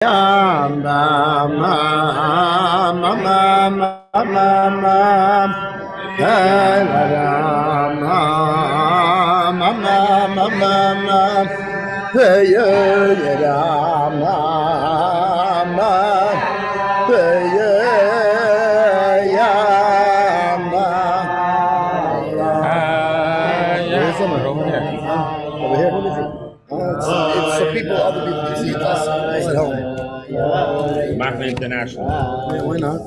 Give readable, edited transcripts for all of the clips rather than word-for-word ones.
Ram Ram Ram Ram Ram Ram Ram Ram Ram Ram Ram Ram Ram Hey Ram Ram Hey Over here. What is it? It's so other people can see us at home. Machna International. Yeah, why not?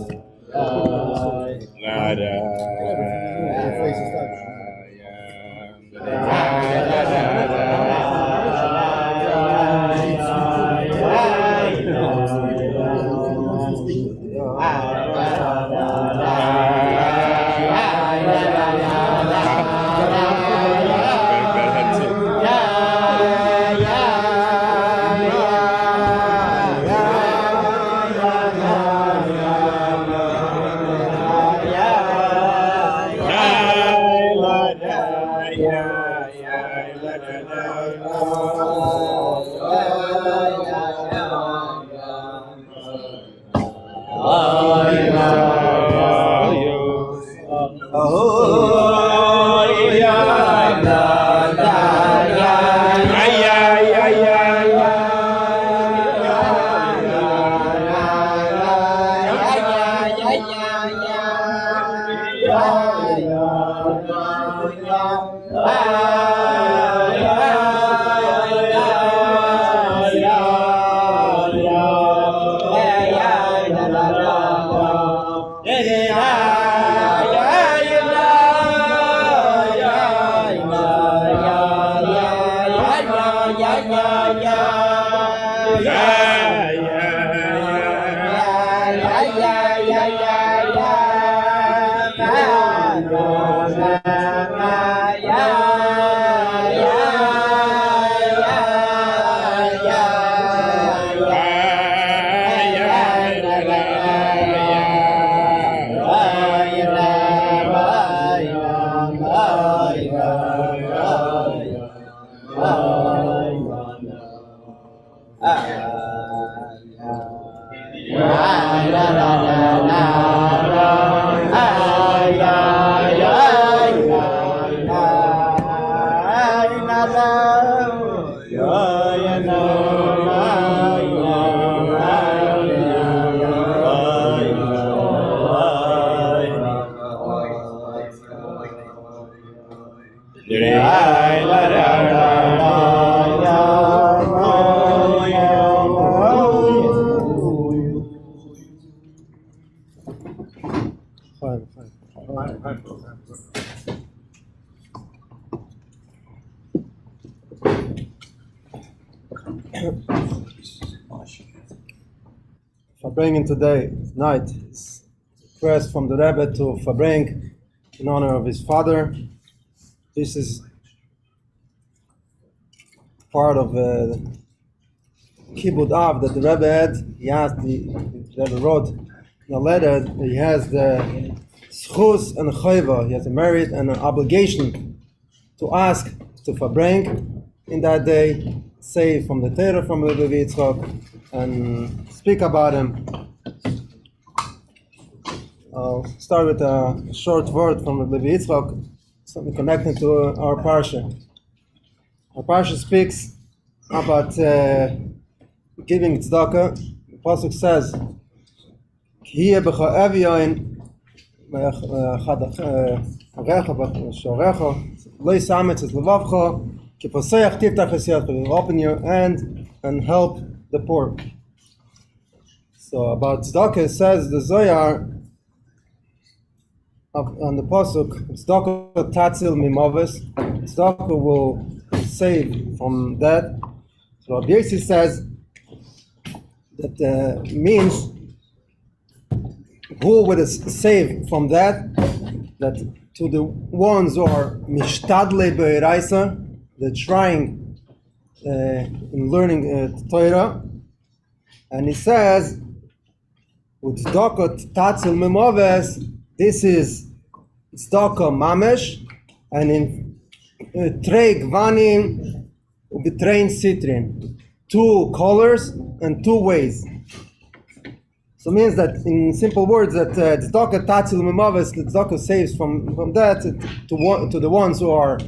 Farbrengen today night is a request from the Rebbe to Farbrengen in honor of his father. This is part of the Kibbud Av that the Rebbe had. He asked, the Rebbe wrote in a letter that he has the schus and chayva. He has a merit and an obligation to ask to Farbrengen in that day, say from the Torah from Lubavitch and speak about him. I'll start with a short word from Lubavitch, something connected to our parsha. Our parsha speaks about giving tzedakah. The pasuk says, "Ki becha evyain lo yisametz es levavcha ki poseach tiftach es yadcha." Open your hand and help the poor. So about tzedakah, it says the Zohar on the pasuk, tzedakah tatzil mimoves. Tzedakah will save from that. So Rabbi Yossi says that means who would save from that? That to the ones who are mishtadle be'iraisa, they're trying in learning Torah, and he says with tzedakah tatzil mimoves. This is tzedakah mamesh, and in trei gvanim ubitrein sitrin. two colors and two ways. So it means that, in simple words, that tzedakah tatzil mimaves, the tzedakah saves from that to the ones who are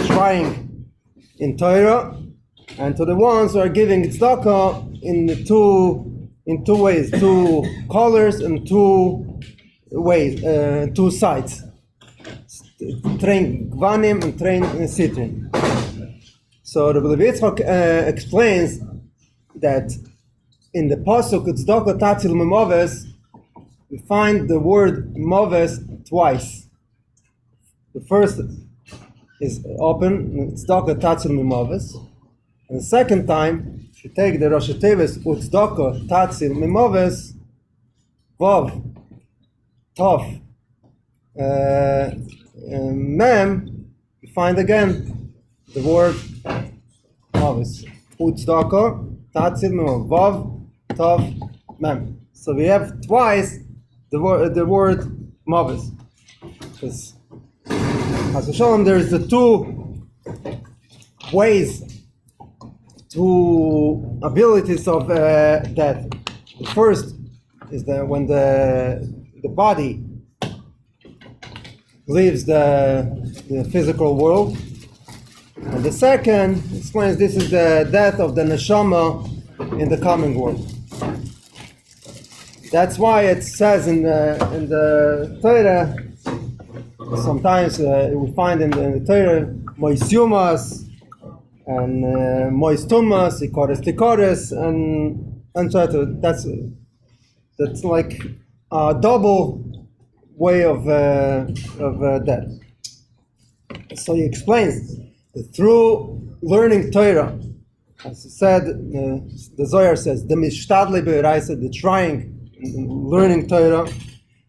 trying in Torah, and to the ones who are giving tzedakah in two ways, two colors and two ways, two sides. Train gvanim and train sitrin. So the Lubavitch explains that in the pasuk tzedakah tatzil mimaves, we find the word maves twice. The first is open, tzedakah tatzil mimaves, and the second time, if you take the Rosh Teves tzedakah tatzil mimaves, vav, tof, mem, you find again the word maves. Tzedakah tatzil mimaves, vav, tof, mem. So we have twice the word maves. Because as Shalom, there's the two ways, two abilities of death. The first is that when the body leaves the physical world, and the second explains this is the death of the neshama in the coming world. That's why it says in the Torah, sometimes we find in the Torah, moisyumas and moistumas, ikoris tikoris, and so that's like a double way of death. So he explains that through learning Torah, as he said, the Zohar says, the mishtadli be'iraisa, the trying, learning Torah,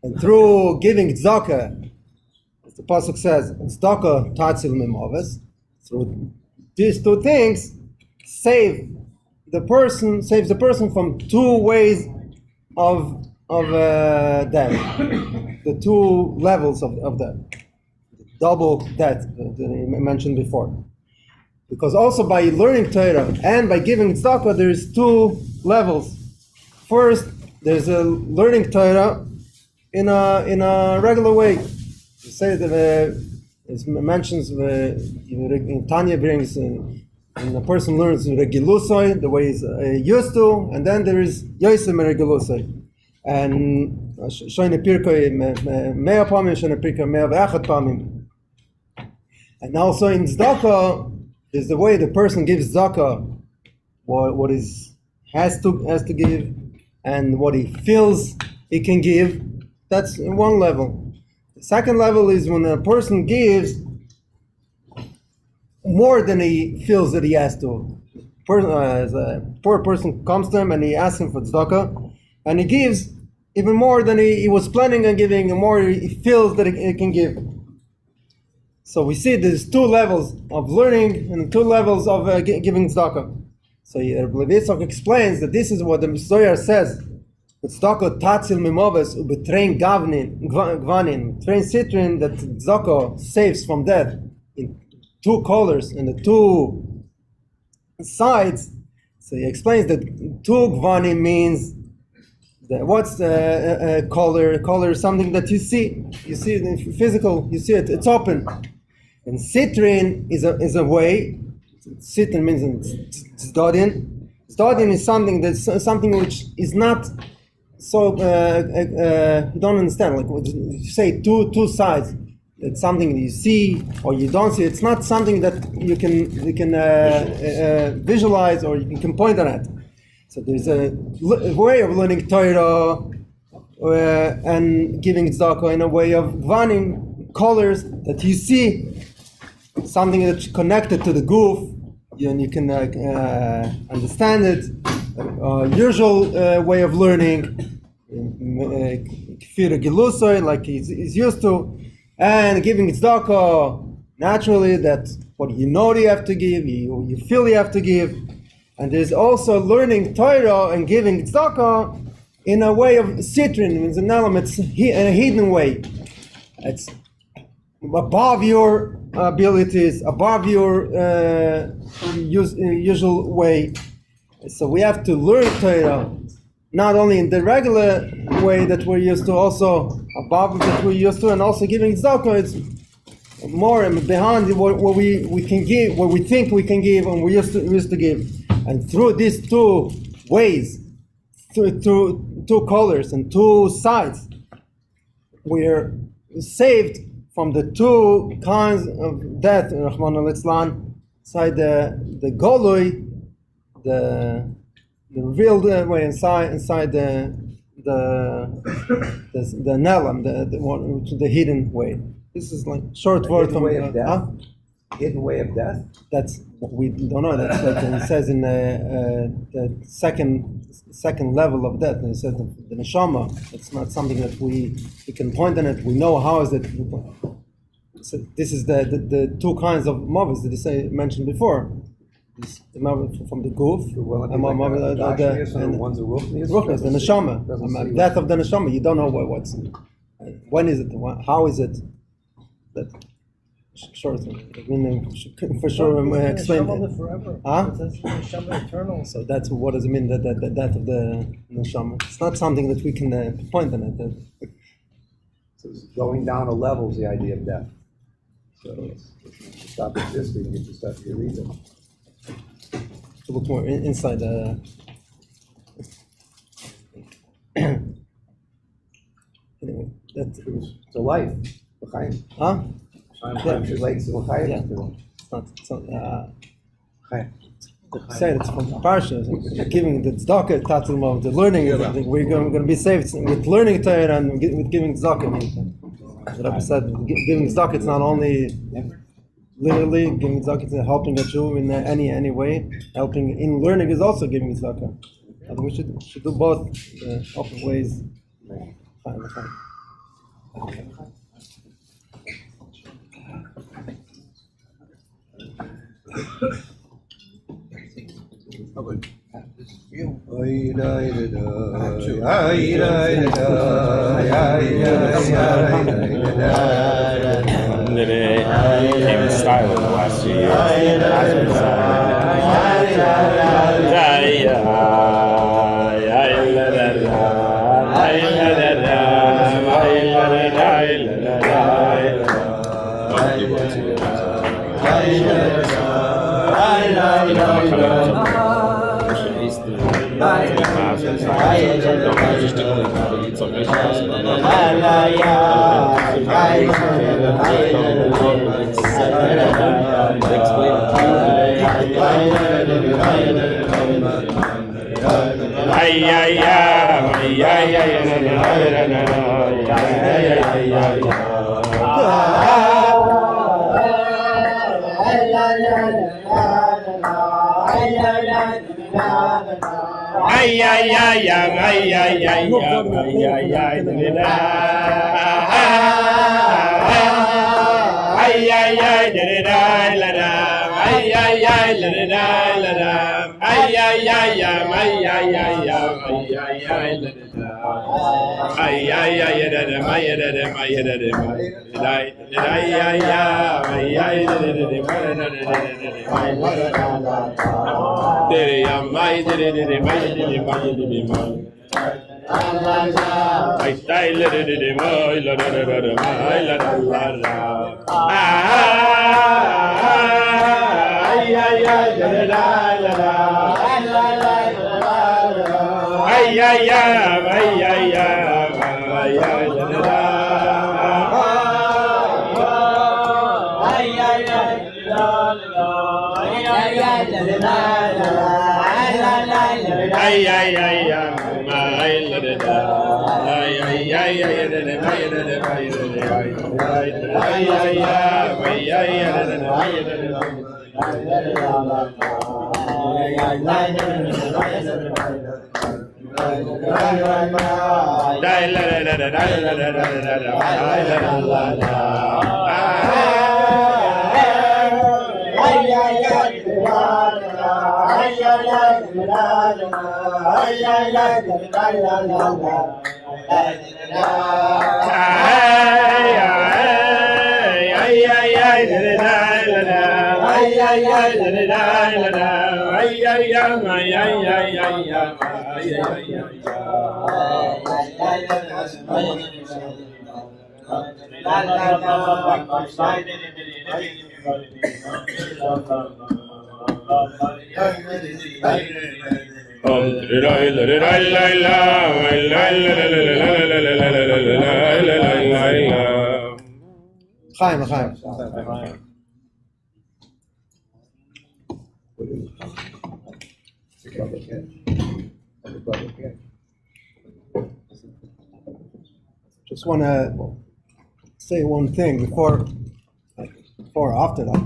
and through giving tzedakah, as the pasuk says, tzedakah tatzil mimaves, through these two things, saves the person from two ways of death, the two levels of death, double death that I mentioned before. Because also by learning Torah and by giving tzedakah, there's two levels. First, there's a learning Torah in a regular way. You say that it mentions in Tanya brings and a person learns regilusoi the way he's used to, and then there is yosem regilusoi. And shoyne pirkoi mea pamim, shoyne pirkoi mea ve'achad pamim. And also in tzedakah, there's the way the person gives tzedakah, what is has to give, and what he feels he can give. That's one level. The second level is when a person gives more than he feels that he has to. As a poor person comes to him and he asks him for tzedakah, and he gives even more than he was planning on giving, and more he feels that he can give. So we see there's two levels of learning and two levels of giving tzedakah. So Lubavitch explains that this is what the Zohar says. Tzedakah tatzil mimaves ubetrein gvanin, train sitrin, that tzedakah saves from death in two colors and the two sides. So he explains that two gvanim means that what's the color? Color is something that you see the physical, you see it, it's open. And sitrin is a way. Sitrin means tzedadin. Tzedadin is something which is not so you don't understand. Like you say two sides. It's something that you see or you don't see. It's not something that you can visualize or you can point at. So there's a way of learning Torah and giving tzedakah in a way of gvanim, colors that you see, something that's connected to the goof, and you can understand it. Usual way of learning, like he's used to, and giving tzedakah naturally. That what you know you have to give, you feel you have to give. And there's also learning Torah and giving tzedakah in a way of sitrin, it's an element, in a hidden way. It's above your abilities, above your usual way. So we have to learn Torah, not only in the regular way that we're used to, also above that we're used to, and also giving tzedakah. It's more behind what we can give, what we think we can give, and we used to give. And through these two ways, through two colors and two sides, we're saved from the two kinds of death, Rahman al-Islam, inside the Golui, the real way, inside the Nelam, the hidden way. This is like short word from way of death. Hidden way of death. That's what we don't know. That's like it says in the second level of death. And it says the neshama. It's not something that we can point on it. We know how is it. So this is the two kinds of mavis that I mentioned before. This, the mavis from the goof, and one's a ruchnius, the neshama. Death of the neshama. You don't know what's when is it? How is it? That short. I mean, for sure, explain Neshama forever. Huh? Neshama eternal. So that's what does it mean that the death of the neshama? It's not something that we can point on it. So it's going down a level is the idea of death. So it's stop existing, you just have to read it. To look more inside the. Anyway, that's it's a life. huh? Relates to Yeah. It's not. Say it's from Parsha, giving the tzedakah, tatzilma, the learning. I think we're going to be saved with learning Torah and with giving tzedakah. The Rebbe said, giving tzedakah, it's not only literally giving tzedakah, it's helping a Jew in any way. Helping in learning is also giving tzedakah. I think we should do both open ways. Came in style in the last 2 years. Chaim, Chaim. Just want to say one thing before or after that.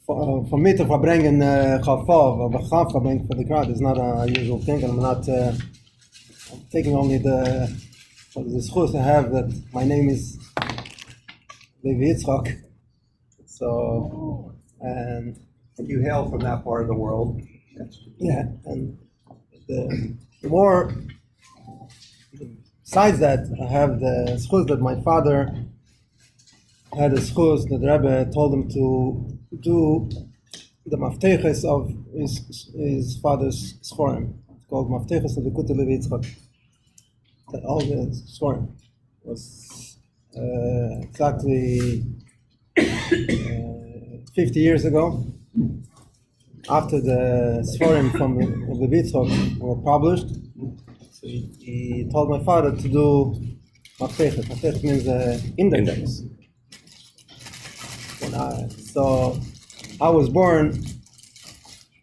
For me to Farbrengen Chof or Farbrengen for the crowd is not a usual thing, and I'm not I'm taking only the schus I have that my name is Lubavitch. So, and you hail from that part of the world. Yeah, and the more, besides that, I have the schus that my father had a schus that the Rebbe told him to do the mafteches of his father's sforim. It's called mafteches of the Kutel Yitzchak. That all the sforim was exactly 50 years ago. After the Sforim from Lubavitch were published, so he told my father to do Mafteches. Mafteches means index. So I was born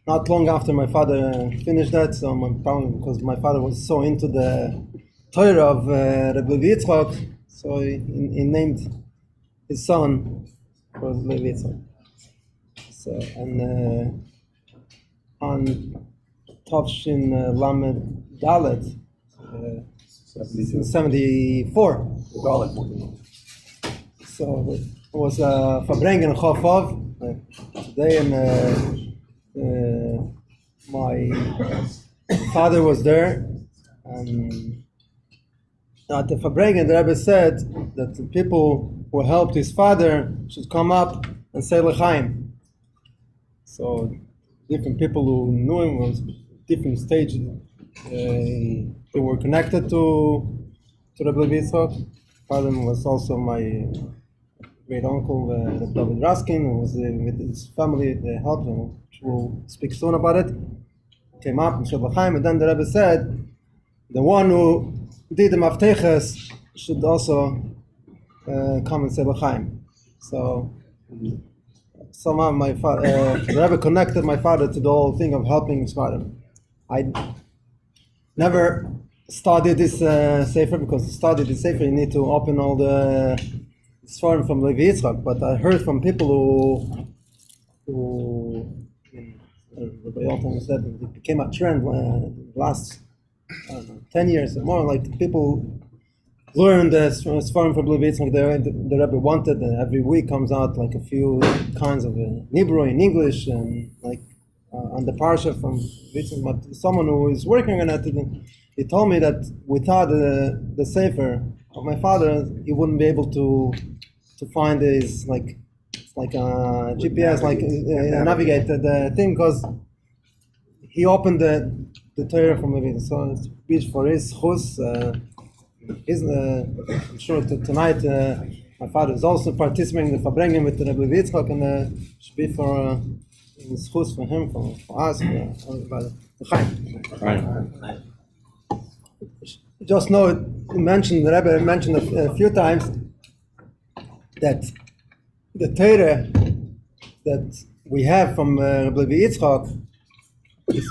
not long after my father finished that, so probably because my father was so into the Torah of Lubavitch, so he named his son for Lubavitch. So, and on Tovshin Lamed Dalet, 74. So it was Farbrengen Chof. Today, and my father was there, and at the Farbrengen, the Rebbe said that the people who helped his father should come up and say L'chaim. So different people who knew him was different stages. They were connected to Rebbe Yitzchak. Father was also my great uncle, David Raskin, who was with his family. They helped him. We'll speak soon about it. Came up and said L'chaim, and then the Rebbe said, the one who did the mafteches should also come and say L'chaim. So somehow my father, the Rebbe connected my father to the whole thing of helping his father. I never studied this sefer, because to study this sefer you need to open all the sforim from Levi Yitzchak. But I heard from people who Rabbi Yotam said it became a trend last 10 years or more. Like people learn the sforim from Levi Yitzchak. The Rebbe wanted, and every week comes out like a few kinds of Hebrew in English, and like on the parsha from Yitzchak. But someone who is working on it, he told me that without the sefer of my father, he wouldn't be able to find his like a GPS, navigate the thing, because he opened the Torah from Levi. So it's speech for his chus. I'm sure tonight my father is also participating in the Farbrengen with the Rebbe Yitzchak, and should be for his chus for him, for us, for everybody. Just know, the Rebbe mentioned a few times that the Torah that we have from Rebbe Yitzchak is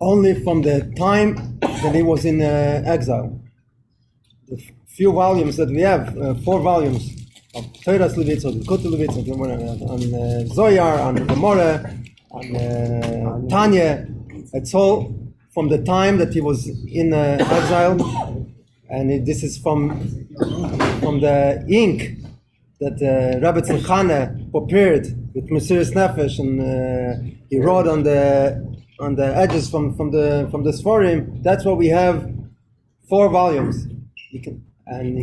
only from the time that he was in exile. The few volumes that we have, 4 volumes of Torah Levitzot, Kutel Levitzot, on Zohar, on Gemara, on Tanya. It's all from the time that he was in exile, and this is from the ink that Rabbi Tzimchana prepared with Mesiras Nefesh, and he wrote on the edges from the Sforim. That's what we have, 4 volumes. You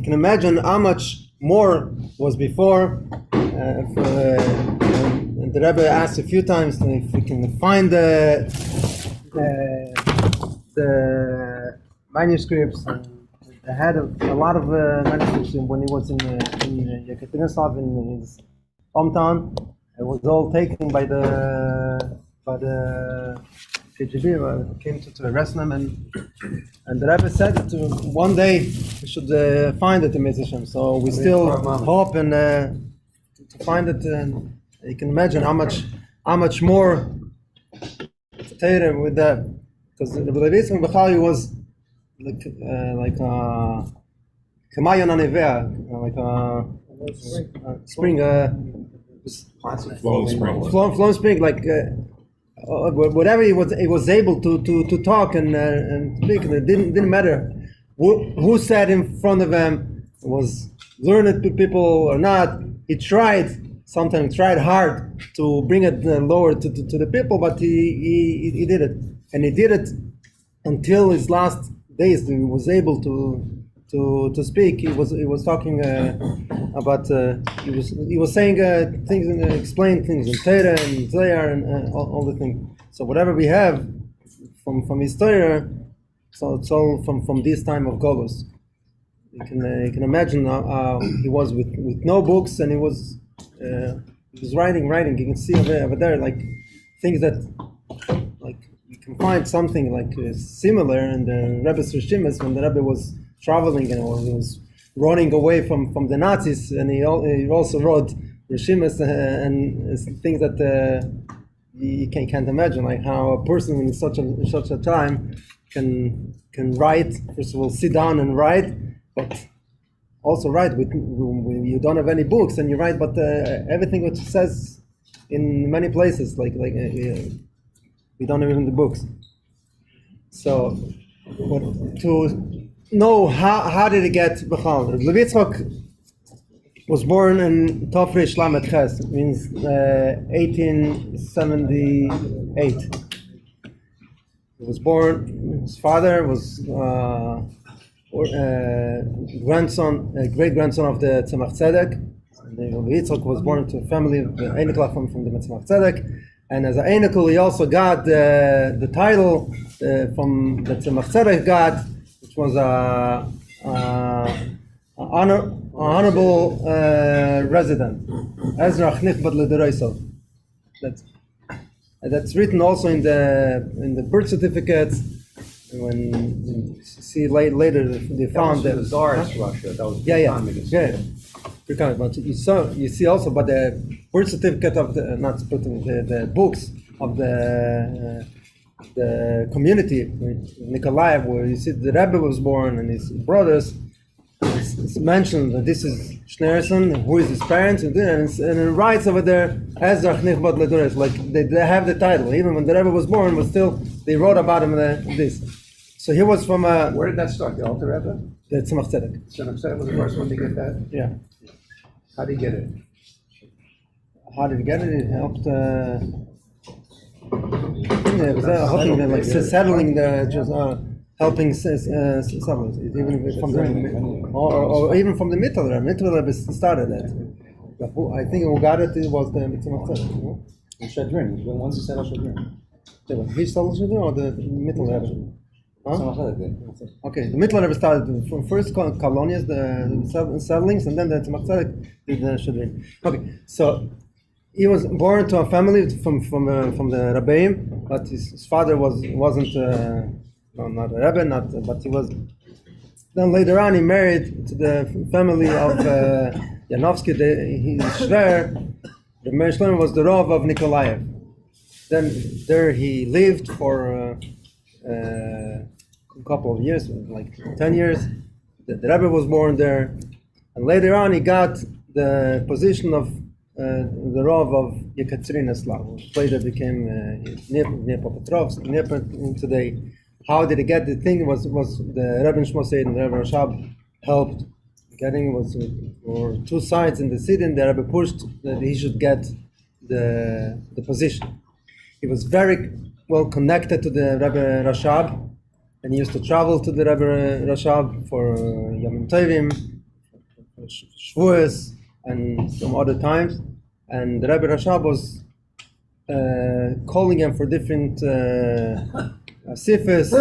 can imagine how much more was before and the Rebbe asked a few times if we can find the manuscripts. And I had a lot of manuscripts when he was in Yekaterinov in his hometown. It was all taken by the KGB. Came to arrest them, and the Rebbe said that one day we should find it in Mitzvah. So we still hope and to find it. And you can imagine how much more Torah with that, because the Lubavitch Bechali was like Kamayon Anivea, like a spring, flowing spring, like whatever he was able to talk and speak. And it didn't matter who sat in front of him, was learned people or not. He sometimes tried hard to bring it lower to the people, but he did it, and he did it until his last days. He was able to speak. He was talking about he was saying things and explained things in Torah and Zohar and all the things. So whatever we have from his Torah, so it's all from this time of Golus. You can imagine he was with no books, and he was writing. You can see over there like things that like you can find something like similar in the Rebbe's Rishimas when the Rebbe was traveling and he was running away from the Nazis, and he also wrote Rishimas and things that you can't imagine, like how a person in such a time can write. First of all, sit down and write, but also write when you don't have any books and you write, but everything which says in many places, like we don't have even the books. So, to know how did it get Bechal? Lubavitch was born in Tofresh Lamed Ches, it means 1878. He was born. His father was great grandson of the Tzemach Tzedek. Yitzchak was born to a family of the Einikla from the Tzemach Tzedek, and as an Einikul he also got the title from the Tzemach Tzedek got, which was honorable resident. Ezra Chnichbad L'Deroisov. That's written also in the birth certificate. When you see later they found that the Tsarist Russia. That was communist. But you see also, but the birth certificate of the books of the community Nikolaev, where you see the Rebbe was born and his brothers. It's mentioned that this is Schneerson, who is his parents, and it writes over there Ezra Chnichbad L'Dores, like they have the title. Even when the Rebbe was born, but still they wrote about him this. So he was from Where did that start? The Alter Rebbe? The Tzemach Tzedek. Tzemach Tzedek was the first one to get that? Yeah. How did he get it? How did he get it? It helped. It was helping them, like settling helping settlers, even from or even from the Mitteler. Mitteler started that. I think who got it was the Tzemach Tzedek. Shadrin, the ones who settled Shadrin. He settled Shadrin or the Mitteler? Okay, the Mitteler started from first colonies, the settlings, and then the Tzemach Tzedek did the Shadrin. Okay, so he was born to a family from the Rebbeim, but his father wasn't not a Rebbe, but he was. Then later on, he married to the family of Yanovsky. His Shver, the Meir Shlomo, was the Rav of Nikolaev. Then there he lived for a couple of years, like 10 years. The Rebbe was born there, and later on he got the position of the Rav of Yekaterinoslav, which later became Dnipropetrovsk today. How did he get the thing? Was the Rebbe Shmosei and the Rebbe Rashab helped getting was or two sides in the city, and the Rebbe pushed that he should get the position. He was very well connected to the Rebbe Rashab, and he used to travel to the Rebbe Rashab for Yom Tovim, Shavuos, and some other times. And the Rebbe Rashab was calling him for different sifis.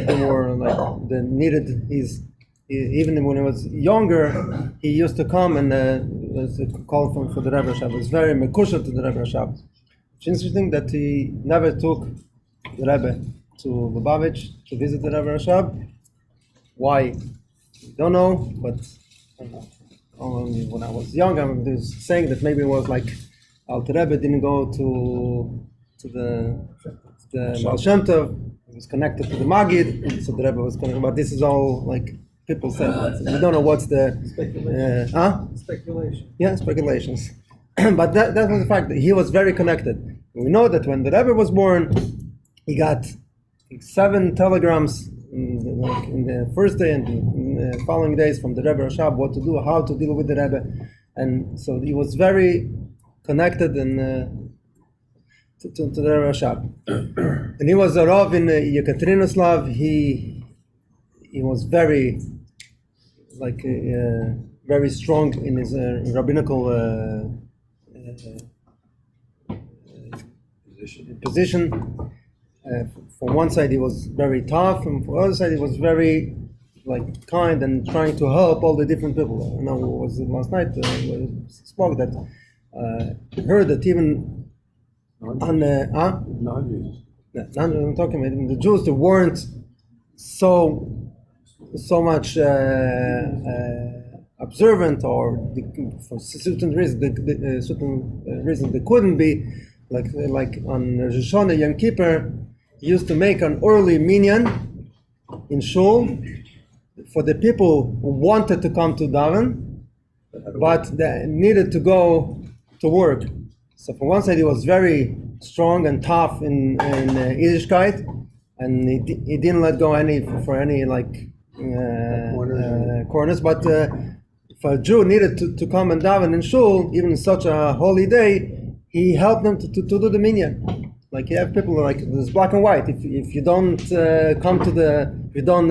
They were like they needed his. Even when he was younger, he used to come and was called for the Rebbe Rashab. He was very mekusha to the Rebbe Rashab. It's interesting that he never took the Rebbe to Lubavitch to visit the Rebbe Rashab. Why? Don't know, but only when I was young, I was saying that maybe it was like Alter Rebbe didn't go to the Baal Shem Tov. He was connected to the Magid, so the Rebbe was connected. But this is all like people say. We don't know what's the Speculation. Yeah, speculations. But that was the fact that he was very connected. We know that when the Rebbe was born, he got 7 telegrams in the first day and in the following days from the Rebbe Rashab, what to do, how to deal with the Rebbe. And so he was very connected and to the Rebbe Rashab. And he was a Rav in Yekaterinoslav. He was very very strong in his rabbinical position. From one side he was very tough, and from the other side he was very kind and trying to help all the different people. I know it was last night we spoke that heard that even on Non-Jews. I'm talking about the Jews that weren't so much observant, or for certain reasons they couldn't be, like on Rosh Hashanah, Yom Kippur, he used to make an early minyan in shul for the people who wanted to come to daven, but they needed to go to work. So from one side he was very strong and tough in Yiddishkeit, and he didn't let go for any corners. But if a Jew needed to come and daven in shul, even in such a holy day, he helped them to do the minyan. Like you have people like this black and white. If you don't come to if you don't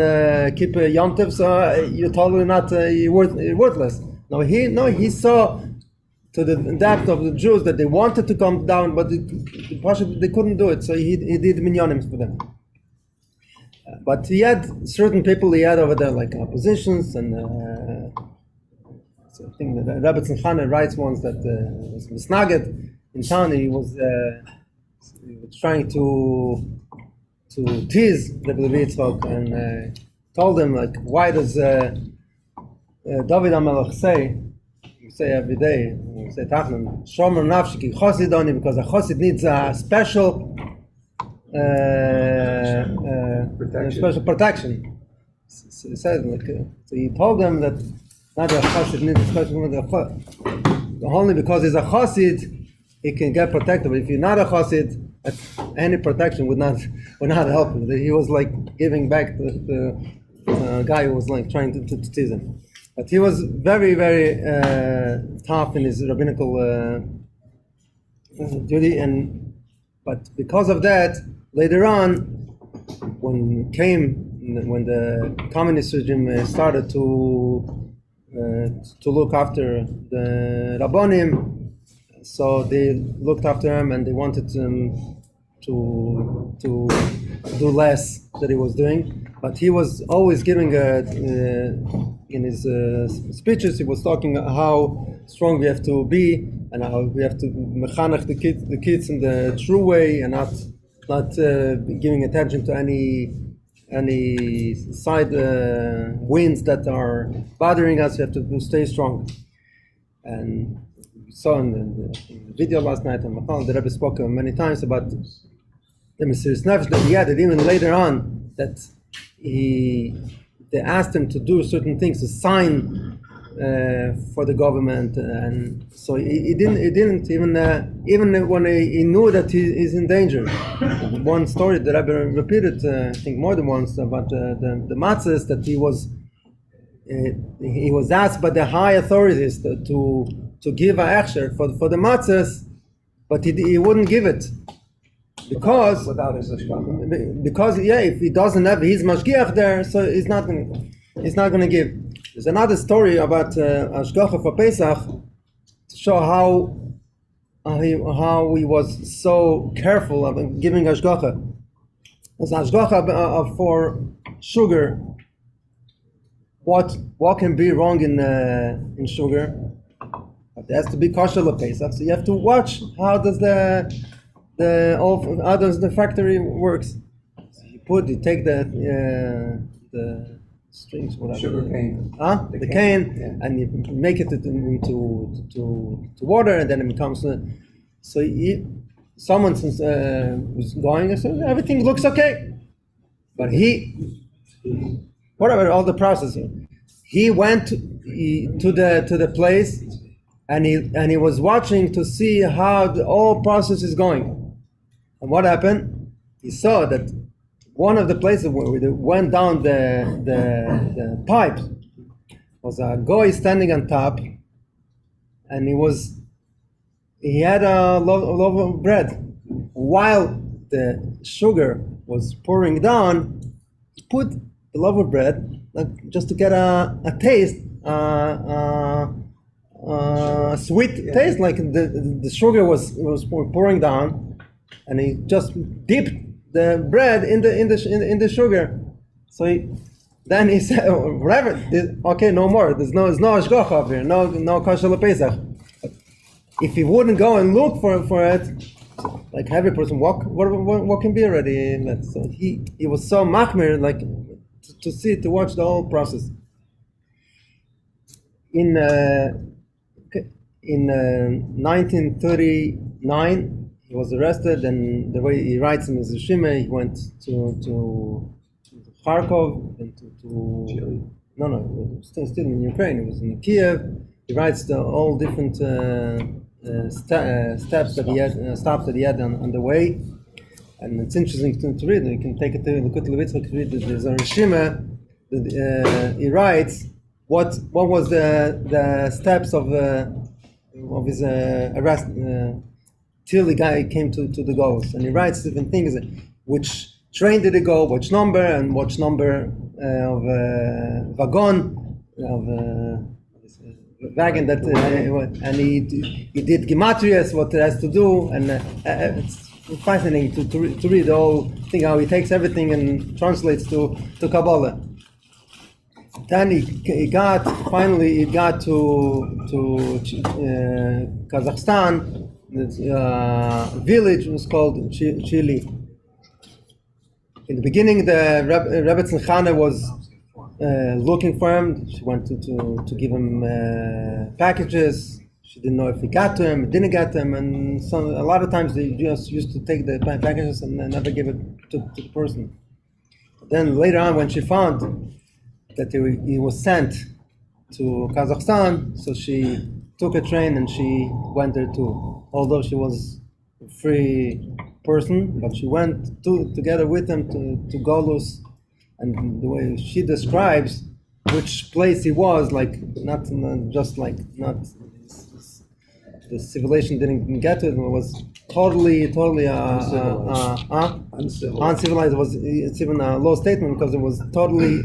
keep Yom Tov, so you're totally not you're worthless. No, he saw to the depth of the Jews that they wanted to come down, but they couldn't do it. So he did minyanim for them. But he had certain people he had over there, like oppositions, and so I think that Rabbi Tzimchana writes once that was misnaged in town. He was trying to tease Rabbi Levi Yitzchok and told him, like, why does David HaMelech say every day, we say Tachlan, Shomer Nafshi Ki Chosidoni, because a Chosid needs a special protection. So he said, so he told them that not a Chosid needs a special protection. Only because he's a Chosid, he can get protected. But if you're not a Chosid, any protection would not help him. He was like giving back the guy who was like trying to tease him. But he was very, very tough in his rabbinical duty, but because of that, later on, when the communist regime started to look after the Rabbonim, so they looked after him and they wanted him to do less that he was doing. But he was always giving in his speeches, he was talking how strong we have to be and how we have to mechanech the kids in the true way and not giving attention to any side winds that are bothering us. We have to stay strong. And we saw in the video last night on Machal, the Rebbe spoke many times about the Mesiris Nefesh that he had, that even later on that they asked him to do certain things, to sign for the government, and so he didn't even when he knew that he's in danger. One story that I've repeated, I think more than once, about the matzahs, that he was asked by the high authorities to give a hechsher for the matzahs, but he wouldn't give it. Because if he doesn't have his mashgiach there, so he's not going to give. There's another story about Ashgacha for Pesach to show how how he was so careful of giving hashgacha. As hashgacha for sugar. What can be wrong in sugar? It has to be kosher Pesach. So you have to watch how does the factory works. So you take the strings, whatever. Sugar cane. The cane, yeah. and you make it into water, and then it becomes. So someone was going, so everything looks okay, but whatever all the process, he went to the place, and he was watching to see how the whole process is going. And what happened? He saw that one of the places where we went down the pipe was a guy standing on top, and he had a loaf of bread. While the sugar was pouring down, he put the loaf of bread just to get a taste, sweet taste, like the sugar was pouring down, and he just dipped the bread in the sugar. So then he said, whatever, okay, no more. There's no hashgacha over here, no kosher Pesach. If he wouldn't go and look for it, like every person, what can be already in that? So he was so machmir, like to watch the whole process. In 1939, he was arrested, and the way he writes in his Rishime, he went to Kharkov and to Chile. No, still in Ukraine. He was in Kiev. He writes all different stops that he had on the way, and it's interesting to read. You can take it to look at Lubavitch, read. There's a Rishime that he writes what was the steps of his arrest till the guy came to the goals, and he writes different things, which train did he go, which number, and which number of wagon of wagon that and he did gematrias, what it has to do, and it's fascinating to read the whole thing, how he takes everything and translates to Kabbalah. Then he got to Kazakhstan. The village was called Chili. In the beginning, the Rebbetzin Chana was looking for him. She went to give him packages. She didn't know if he got to him, didn't get them, and a lot of times they just used to take the packages and never give it to the person. Then later on, when she found that he was sent to Kazakhstan, so she took a train and she went there too. Although she was a free person, but she went together with him to Golus, and the way she describes which place he was, like not the civilization didn't get to it. It was totally uncivilized. It's even a low statement because it was totally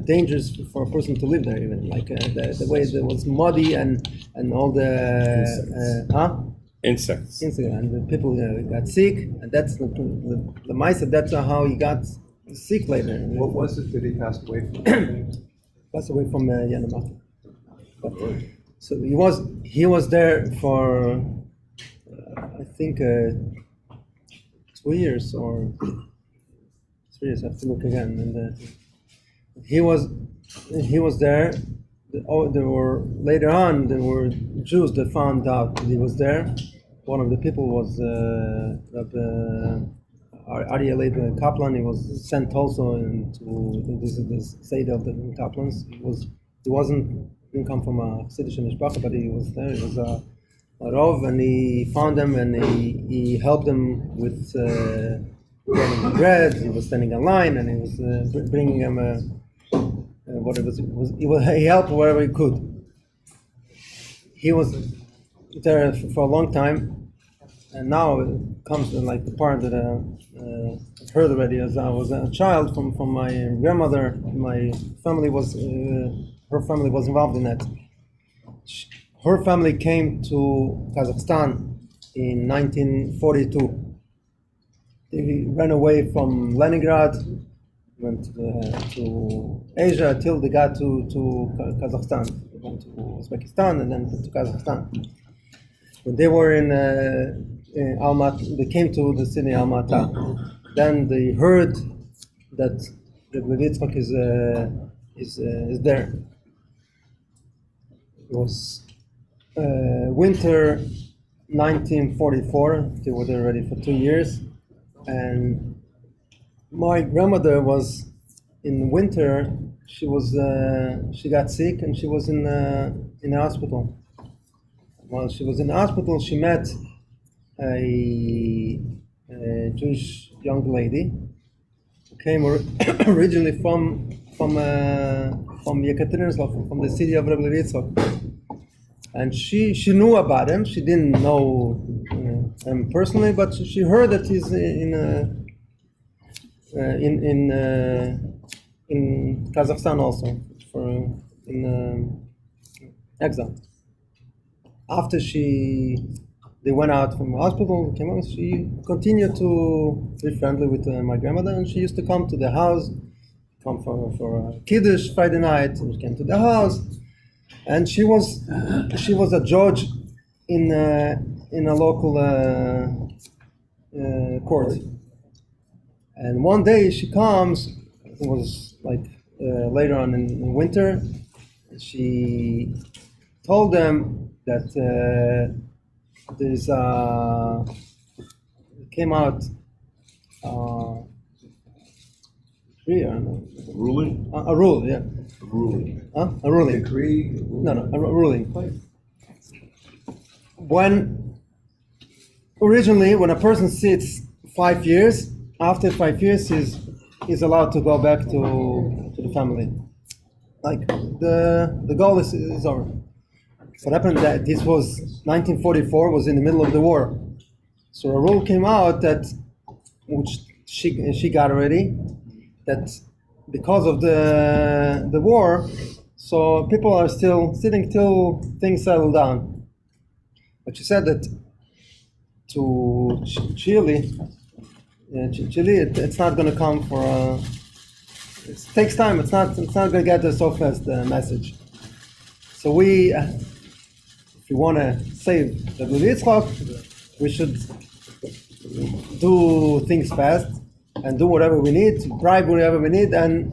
dangerous for a person to live there. Even like the way it was muddy and all the Insects. and the people got sick, and that's the mice. That's how he got sick later. What was it that he passed away from? Passed away from Yanamaki. So he was there for I think 2 years or 3 years. I have to look again. And he was there. There were later on there were Jews that found out that he was there. One of the people was Aryeh Leib Kaplan. He was sent also to visit the Seder of the Kaplans. Didn't come from a Chassidish mishpacha, but he was there. He was a Rov, and he found them, and he helped them with getting bread. He was standing in line, and he was bringing them he helped wherever he could. He was there for a long time, and now it comes to like the part that I've heard already. As I was a child from my grandmother, my family was her family was involved in that. Her family came to Kazakhstan in 1942. They ran away from Leningrad, went to Asia till they got to Kazakhstan. They went to Uzbekistan and then to Kazakhstan. When they were in Almaty, they came to the city Almaty. Then they heard that the Lubavitch is there. It was winter 1944. They were there already for 2 years, and my grandmother was in winter. She got sick and she was in the hospital. While she was in the hospital, she met a Jewish young lady who came originally from Yekaterinburg, from the city of Lubavitch. And she knew about him. She didn't know him personally, but she heard that he's in Kazakhstan also in exile. After they went out from the hospital, came out, she continued to be friendly with my grandmother, and she used to come to the house, come for Kiddush Friday night, and she came to the house, and she was a judge in a local court. And one day she comes, it was like later on in winter, she told them that came out Ruling? a rule, yeah. Ruling. A ruling. Decree. No, a ruling. Originally, when a person sits 5 years, after 5 years, he's allowed to go back to the family. Like the goal is over. What happened that this was 1944, was in the middle of the war. So a rule came out that, which she got already, that because of the war, so people are still sitting till things settle down. But she said that to Chile, it's not going to come for. It takes time. It's not going to get there so fast. The message. So we. If we want to save the Lubavitch, we should do things fast and do whatever we need, bribe whatever we need, and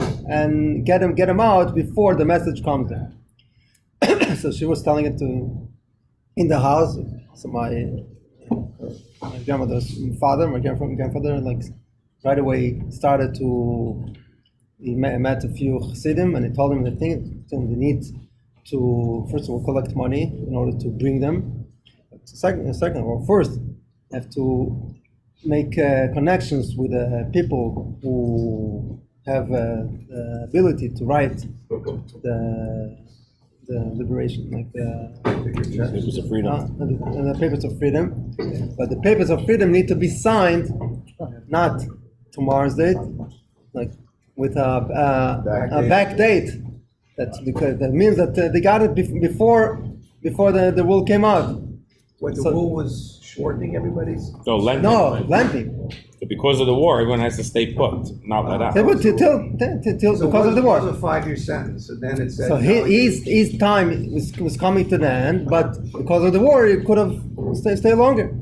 get them out before the message comes there. So she was telling it in the house. So my grandmother's father, my grandfather, like right away started to. He met a few Chassidim, and he told them they need to first of all collect money in order to bring them. First have to make connections with people who have the ability to write the liberation, like the Papers of freedom. And the papers of freedom. But the papers of freedom need to be signed not tomorrow's date, like with a back date. That means that they got it before the rule came out. What, the rule was shortening everybody's? No, lending. No, lending. So because of the war, everyone has to stay put, not let out. Till So because of the It was war. a 5-year sentence, and then it said. So his time was coming to the end, but because of the war, he could have stay longer.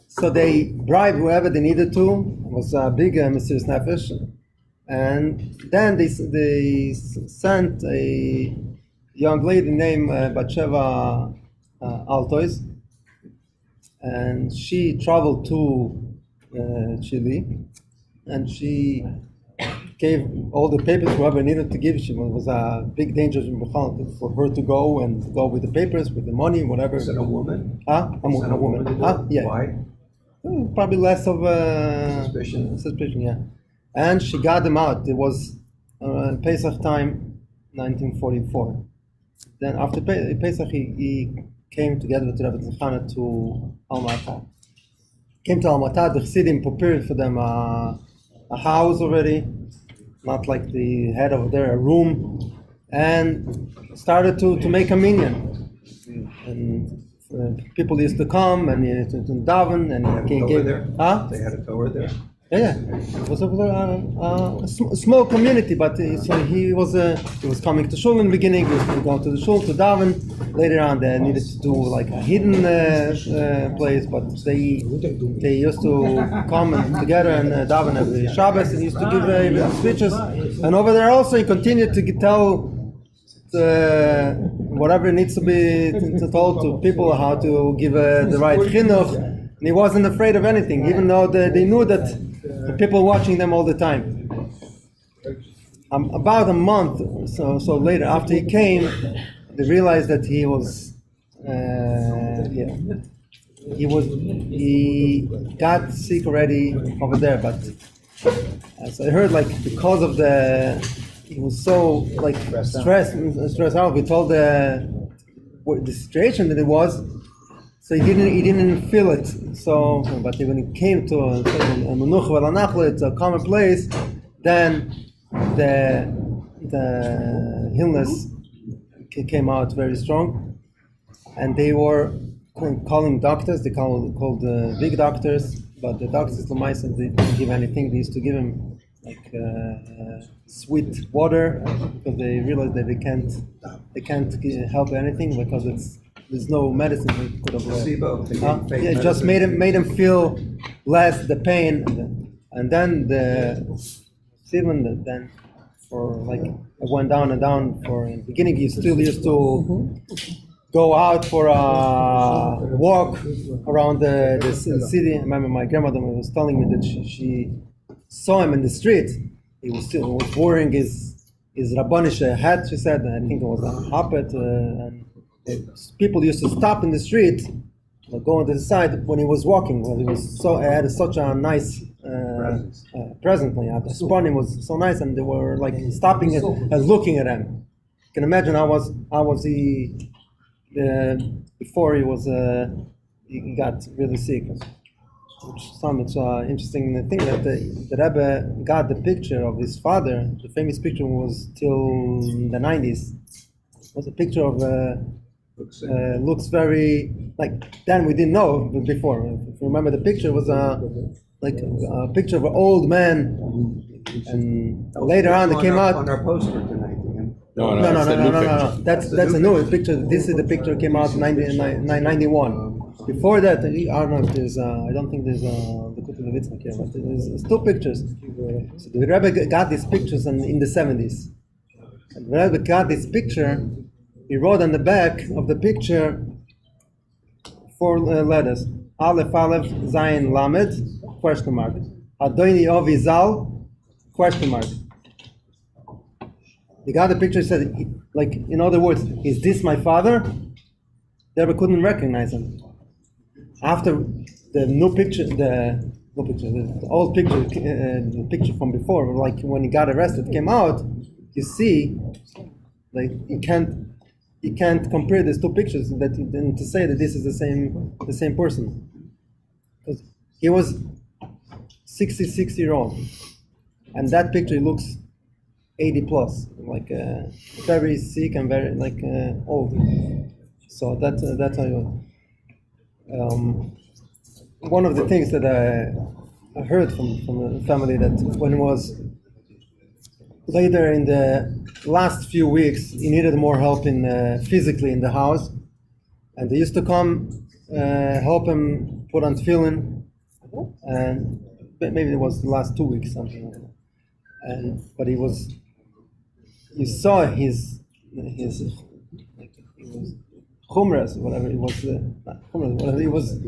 So they bribed whoever they needed to. It was a big mysterious nefesh. And then they sent a young lady named Batsheva Altois, and she traveled to Chile, and she gave all the papers whoever needed to give. It was a big danger for her to go with the papers, with the money, whatever. Was it a woman? A woman. Yeah. Why? Probably less of Suspicion, yeah. And she got them out. It was Pesach time, 1944. Then after Pesach, he came together with Rabbi Zechana to Almaty. Came to Almaty, the Chassidim prepared for them a house already, not like the head over there, a room, and started to make a minyan. And people used to come and to daven and he Torah gave. there? Huh? They had a Torah there? Yeah, it was a small community, but so he was coming to shul in the beginning. He was going to the shul to daven. Later on, they needed to do like a hidden place, but they used to come together and daven every Shabbos and used to give speeches. And over there also, he continued to tell whatever needs to be told to people, how to give the right chinuch. And he wasn't afraid of anything, even though they knew that the people watching them all the time. About a month so later, after he came, they realized that he got sick already over there. But as I heard, like because of he was so like stressed out. We told the situation that it was. So he didn't feel it. So, but when he came to a menucha v'lanachla, it's a common place, then the illness came out very strong, and they were calling doctors. They called big doctors, but the doctors they didn't give anything. They used to give him like sweet water because they realized that they can't help anything because there's no medicine they could have. Placebo. It just made him feel less the pain, and then then for like it went down and down. For in the beginning, he still used to go out for a walk around the city. I remember my grandmother was telling me that she saw him in the street. He was wearing his rabbanish hat. She said, I think it was a hoppet, and people used to stop in the street, go on to the side when he was walking. Well, he had such a nice presence. The spawning was so nice, and they were like stopping it and looking at him. You can imagine how was he before he got really sick. It's interesting thing that the Rebbe got the picture of his father. The famous picture was till the 90s. It was a picture of. Looks very like then we didn't know before. If you remember, the picture was like a picture of an old man, and later on it came out on our poster tonight. No. That's a new picture. This is the picture came out in 91. Before that, I don't know if there's. I don't think there's the Lubavitch here, but there's two pictures. So the Rebbe got these pictures in the 70s. And the Rebbe got this picture. He wrote on the back of the picture 4 letters: Aleph Aleph Zayin Lamed ? Adoni Ovi Zal ? He got the picture. He said, like in other words, is this my father? They couldn't recognize him. After the old picture, the picture from before, like when he got arrested, came out, you see, like you can't compare these two pictures to say that this is the same person, because he was 66-year-old, and that picture looks 80 plus, like very sick and very like old. So that's how you. One of the things that I heard from the family that when it was later in the last few weeks, he needed more help physically in the house, and they used to come help him put on tefillin, and maybe it was the last 2 weeks, something like that. But you saw his like it was chumras, whatever it was, not chumras, whatever it was.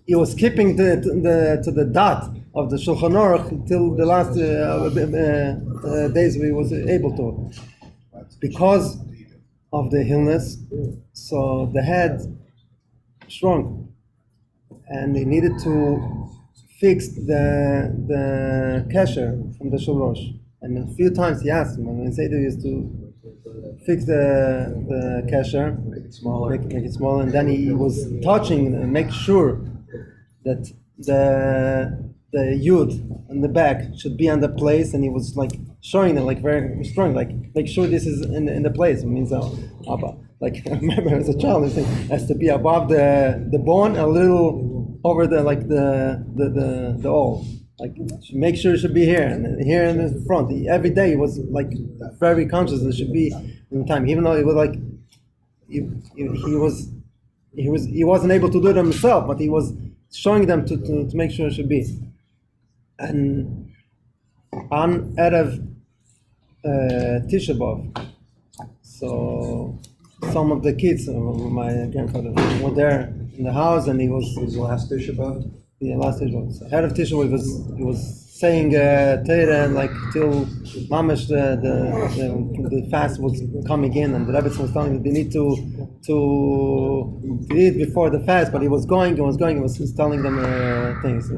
He was keeping to the dot of the Shulchan Aruch till the last days we was able to, because of the illness. So the head shrunk, and they needed to fix the kesher from the shulrosh. And a few times he asked him, and Seder used to fix the kesher, make it smaller, and then he was touching and make sure that the youth in the back should be on the place, and he was like showing them like very strong, like make sure this is in the place. It means like I remember as a child, it has to be above the bone, a little over the like the all. Like make sure it should be here and here in the front. Every day he was like very conscious it should be in time, even though it was like he wasn't able to do it himself, but he was showing them to make sure it should be. And on Erev Tisha B'Av, so some of the kids, my grandfather, were there in the house, and he was Last Tisha B'Av? yeah, last Tisha B'Av. So Erev Tisha B'Av, he was saying Torah, and like till Mamash the fast was coming in, and the Rebbe was telling them they need to eat before the fast, but he was going, he was telling them things.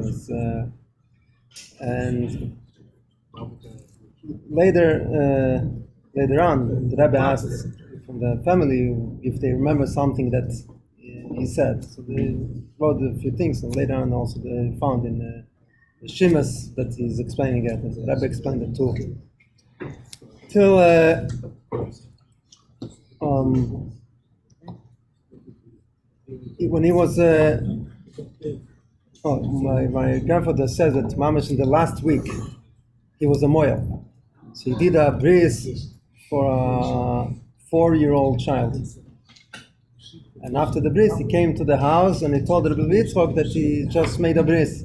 And later on, the Rebbe asked from the family if they remember something that he said. So they wrote a few things, and later on also they found in the Shemus that he's explaining it. The Rebbe explained it too. Till when he was my grandfather says that Mamash in the last week he was a moya, so he did a bris for a 4-year-old child, and after the bris he came to the house and he told the Lubavitch that he just made a bris.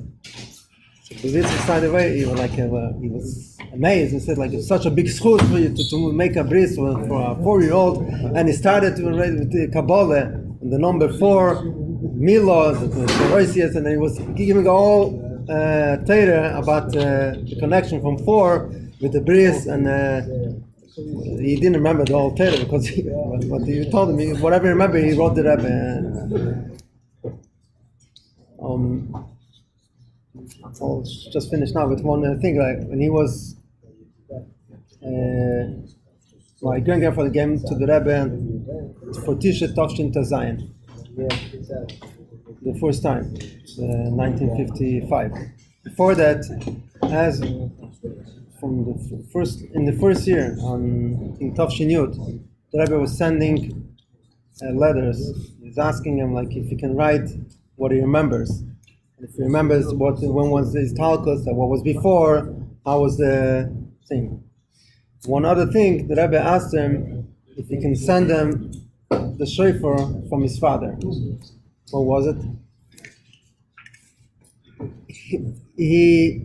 So the Lubavitch side away, he was amazed and said like it's such a big schus for you to make a bris for a 4-year-old, and he started to read with the Kabbalah and the number 4 Milo, the and he was giving all Torah about the connection from 4 with the bris, and he didn't remember the whole Torah because what he told him, whatever he remembered, he wrote the Rebbe. I'll just finish now with one thing. Like when he was, my grandfather came to the Rebbe for Tisha Tovshin Tazayin. The first time, 1955. Before that, as from the first year in Tovshin Yud, the Rebbe was sending letters. He's asking him like if he can write what he remembers. And if he remembers when was his talkus, what was before, how was the thing. One other thing, the Rebbe asked him if he can send him the shofar from his father. What was it? The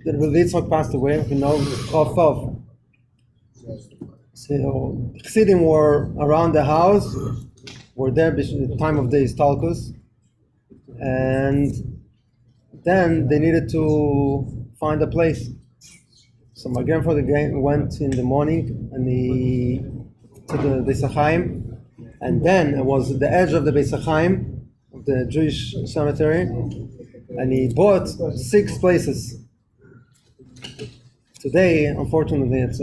Lubavitch passed away, Chof. So Chassidim were around the house, were there between the time of the Istalkus, and then they needed to find a place. So my grandfather went in the morning and to the Beis HaChaim, and then it was at the edge of the Beis HaChaim, of the Jewish cemetery, and he bought 6 places. Today, unfortunately, it's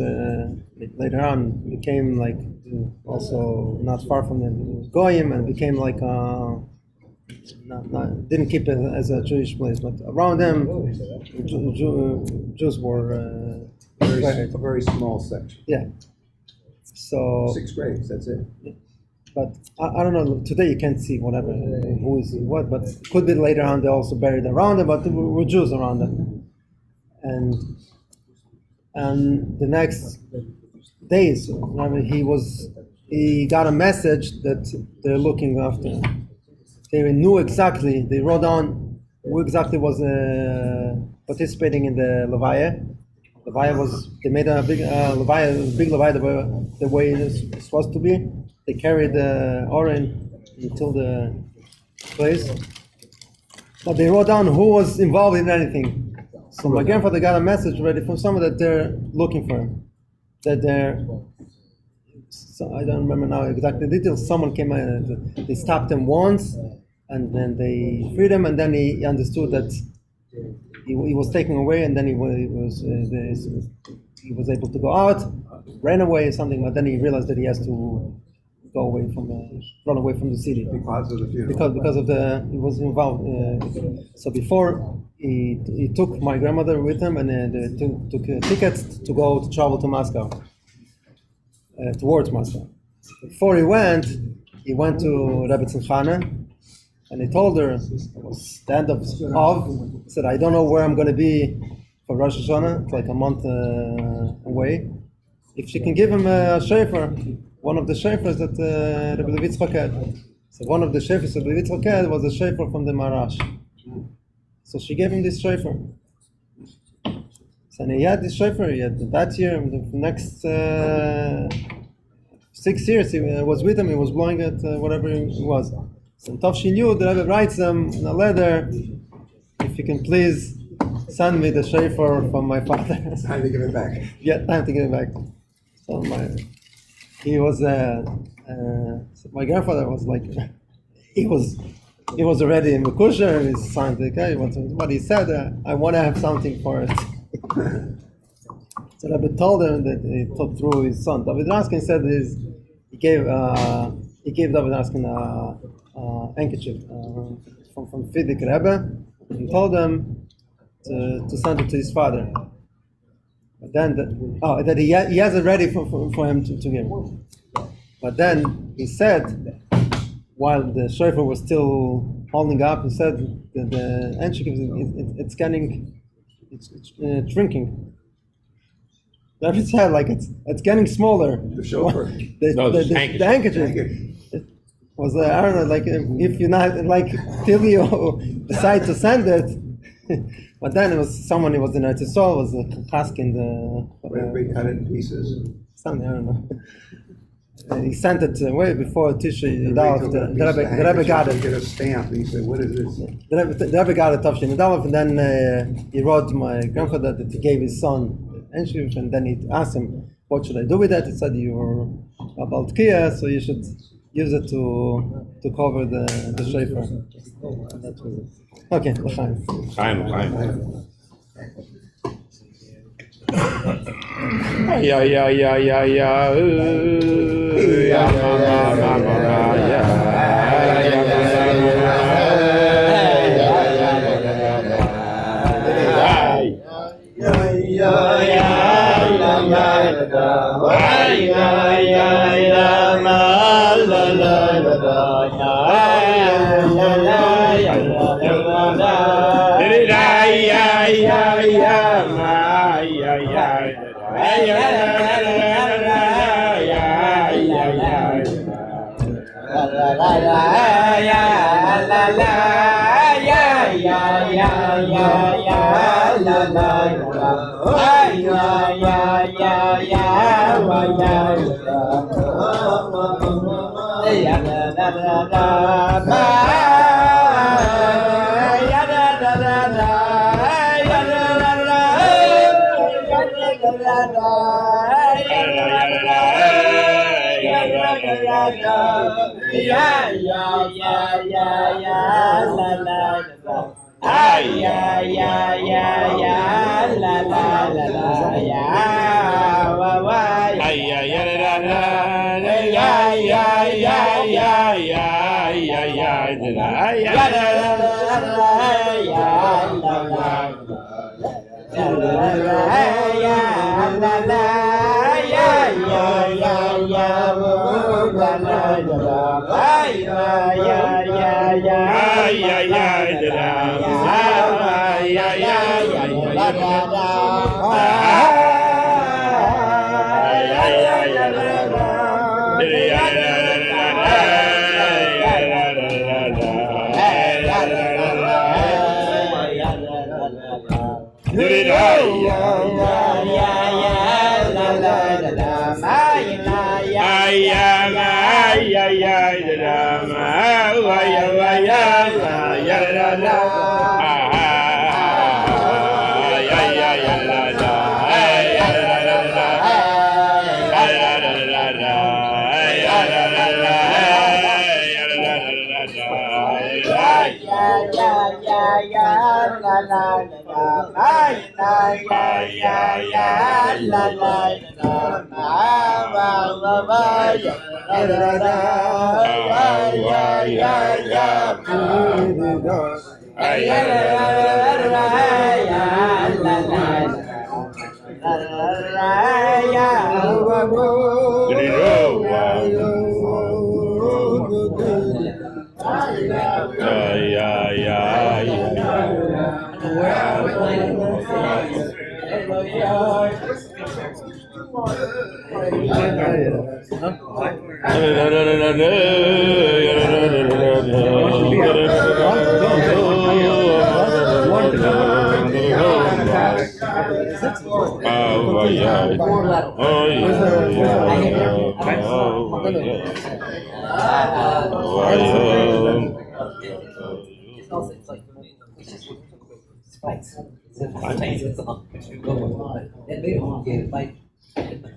later on became like also not far from the Goyim, and became like didn't keep it as a Jewish place, but around them, Jews were a very small section. Yeah. So 6 graves, that's it. But I don't know. Today you can't see whatever who is what, but it could be later on they also buried around them. But there were Jews around them, and the next days, he got a message that they're looking after him. They knew exactly. They wrote down who exactly was participating in the Levaya. They made a big Levaya, the way it's supposed to be. They carried the Oren until the place, but they wrote down who was involved in anything. So my grandfather got a message already from someone that they're looking for him. So I don't remember now exactly the details. Someone came in, they stopped him once, and then they freed him, and then he understood that he was taken away, and then he was able to go out, ran away or something, but then he realized that he has to go away run away from the city Because of the funeral. because of he was involved. So before he took my grandmother with him and they took tickets to travel to Moscow, towards Moscow. Before he went to Rebbe Tzimchana, and he told her, it was the end of he said, I don't know where I'm going to be for Rosh Hashanah, it's like a month away. If she can give him a shofar, one of the shofars that Rebbe Lubavitch had. So one of the shofars Rebbe Lubavitch had was a shofar from the Marash. So she gave him this shofar. So he had this shofar, he had that year, and the next 6 years he was with him, he was blowing it, whatever it was. So Tov she knew, the Rebbe writes him in a letter, if you can please send me the shofar from my father. Time to give it back. Yeah, time to give it back. So my grandfather was like, he was already in the kusher, and he's signed the guy, but he said, I want to have something for it. So Rebbe told him that he took through his son. David Raskin said he gave David Raskin a handkerchief from Fidik Rebbe, and told him to send it to his father. But then that he has it ready for him to give. But then he said, while the shofar was still holding up, he said that the handkerchief it's shrinking. David said like it's getting smaller. The shofar. The handkerchief was I don't know, like if you're not like till you decide to send it. But then it was someone who was in Eretz Yisrael, was asking We cut it in pieces. something, I don't know. He sent it way before Tisha Yudalef. The Rebbe got it. Get a stamp. And he said, "What is this?" The Rebbe got it, Tavshin Yudalef, and then he wrote to my grandfather that he gave his son Enshiv, and then he asked him, what should I do with that? He said, you're a Baltkiya, so you should use it to cover the shofar. That was it. Okay, l'chaim. Chaim. Yeah, yeah, yeah, yeah, yeah. Yeah,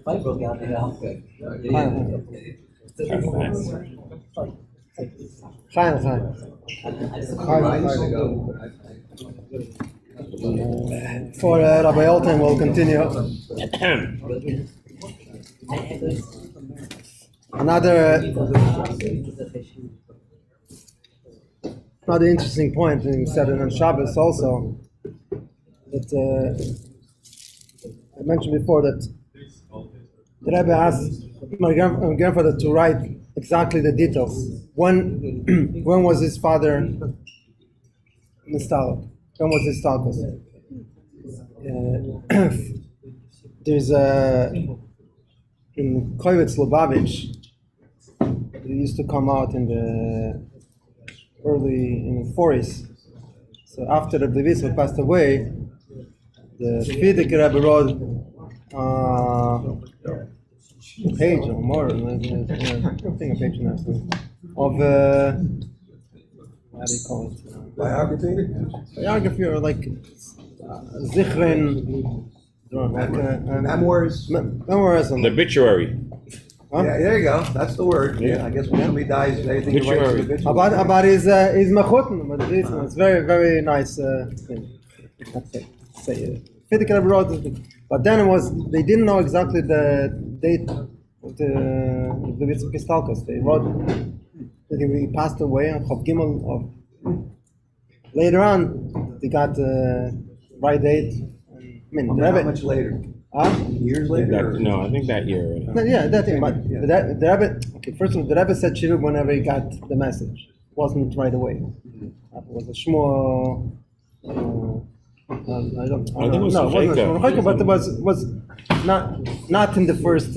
Fight broke out in the outfit. Chaim, Chaim. For Rabbi Olten, we'll continue. Another interesting point, and we said it on Shabbos also, that I mentioned before that the Rebbe asked my grandfather to write exactly the details. When was his father installed? When was his stalkos? There's in Lubavitch, it used to come out in the early 40s. So after the Lubavitch passed away, the Frierdiker Rebbe wrote a page or more, I think a page now, of how do you call it? Biography or like Zichron, like Memoirs. Memoirs on The obituary. Huh? Yeah, there you go. That's the word. Yeah, I guess when somebody dies, anything you write to the obituary. about his mechutin, but it's very very nice thing. Frierdiker wrote it, but then they didn't know exactly the date of the Gestalkos. They wrote that he passed away on Chof Gimel of. Later on, they got the right date. How much later? Years later? No, I think that year. Yeah, that thing. But the Rebbe, okay, first of all, the Rebbe said Shirub whenever he got the message. It wasn't right away. It was a shmua. I don't know. I think it was No, it wasn't a Shmuel shmua, but it was not in the first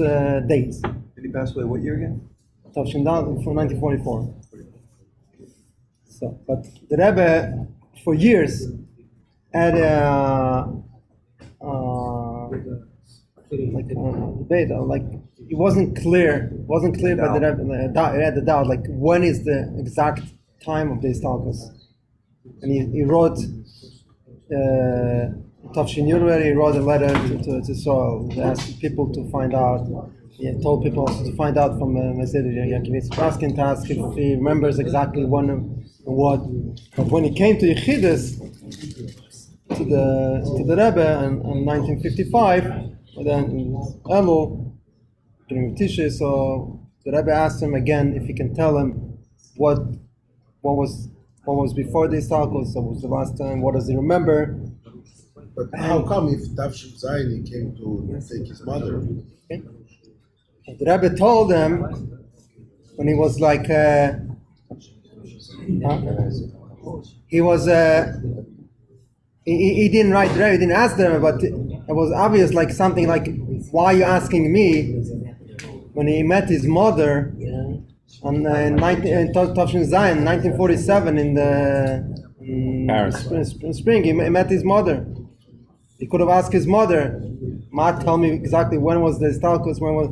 dates. Did he pass away what year again? Tavshindan from 1944. So, but the Rebbe for years had debate, like it wasn't clear. But the Rebbe had the doubt, like when is the exact time of the Stalkos? And he wrote Tavshin Yurver. He wrote a letter to Saul. He asked people to find out. He told people also to find out from Meseder Yaakov Raskin to ask if he remembers exactly when and what. But when he came to Yechidus, to the Rebbe in 1955, and then in Elul, during Tisha, so the Rebbe asked him again if he can tell him what was before the Istalkos, so was the last time, what does he remember? But how come if Tavshim Zayin he came to take his mother? Okay. The Rebbe told him when he was like he was he didn't write the Rebbe, he didn't ask the Rebbe, but it was obvious, like something like, why are you asking me? When he met his mother on Tavshin Zayin, 1947 in spring, he met his mother. He could have asked his mother, Ma, tell me exactly when was the Stalkos, when was.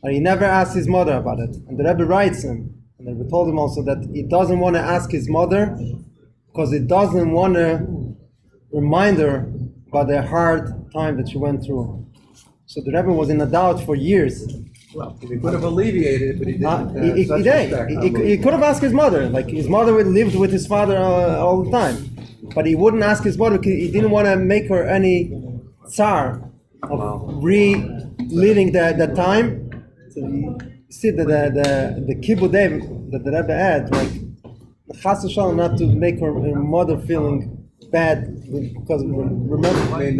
But he never asked his mother about it. And the Rebbe writes him, and the Rebbe told him also that he doesn't want to ask his mother because he doesn't want to remind her about the hard time that she went through. So the Rebbe was in a doubt for years. Well, he could have alleviated it, but he didn't. He could have asked his mother. Like his mother lived with his father all the time. but he wouldn't ask his mother because he didn't want to make her any tsar of reliving the time. So you see that the kibbutz that the Rebbe had, like chas v'shalom, not to make her mother feeling bad because memorize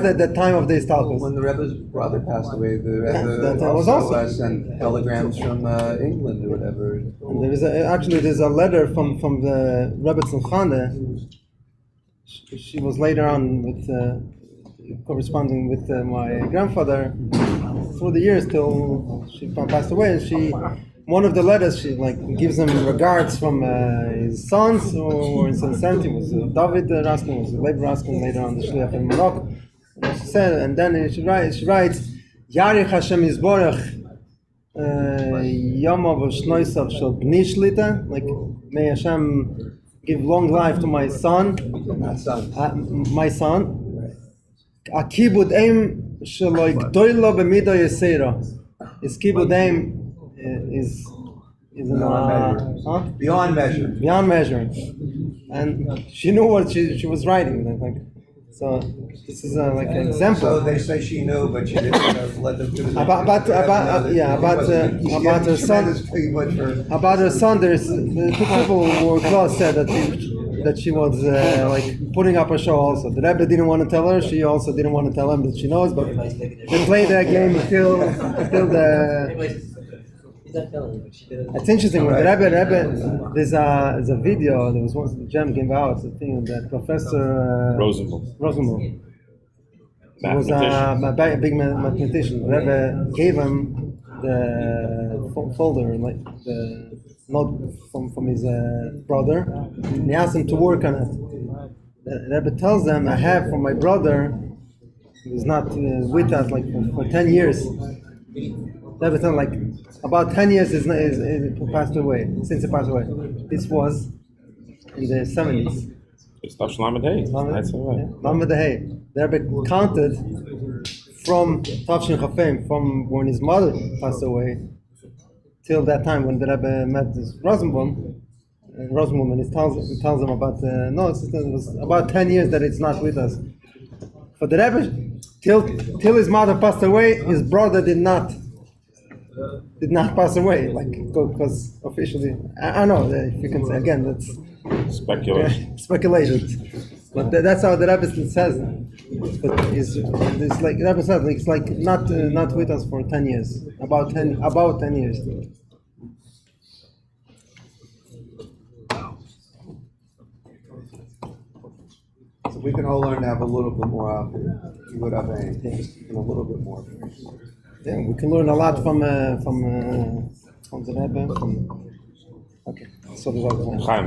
the time of the Istalkus. When the Rebbe's brother passed away, the Rebbe that was also awesome. sent telegrams from England or whatever. And there's a letter from the Rebbe Tzimchane. She was later on with corresponding with my grandfather through the years till she passed away. And one of the letters, she gives him regards from his sons who were in 1770. It was David Raskin, was Leib Raskin, later on the Shliach in Morocco. And she said, and then she writes, Yarich Hashem Yisborach Yom Shnoisav Shel Bni Shlita, like may Hashem give long life to my son, my son. Akibud Eim Shelo Gdoilo B'Mido Yesera. His kibud Eim is Beyond measure. Beyond measure, and she knew what she was writing. So this is like an example. So they say she knew, but she didn't let them do it. About her son. About her son, there's two people who were close said that she was putting up a show. Also, the Rebbe didn't want to tell her. She also didn't want to tell him that she knows. But they played that game until the. It's interesting when the Rebbe there's a video. There was once the Gem gave out the thing that Professor Rosenbaum. He was a big mathematician. The Rebbe gave him the folder, like the note from his brother, and he asked him to work on it. The Rebbe tells them, I have from my brother, he was not with us for 10 years. The Rebbe told him, about 10 years is passed away, since he passed away. This was in the 70s. It's Tav Lamed Hey. Lamed Hey. The Rebbe counted from Tavshin Chafim, from when his mother passed away, till that time when the Rebbe met this Rosenbaum, and he tells him about it was about 10 years that it's not with us. For the Rebbe, till his mother passed away, his brother did not pass away, because officially, I know if you can say again, that's speculation. But that's how the Rebbe says it. But it's like the Rebbe says, it's like not with us for 10 years, about 10 years. So we can all learn to have a little bit more out there. You would have a little bit more. Yeah, we can learn a lot from the Rebbe. Okay, so there's all Chaim.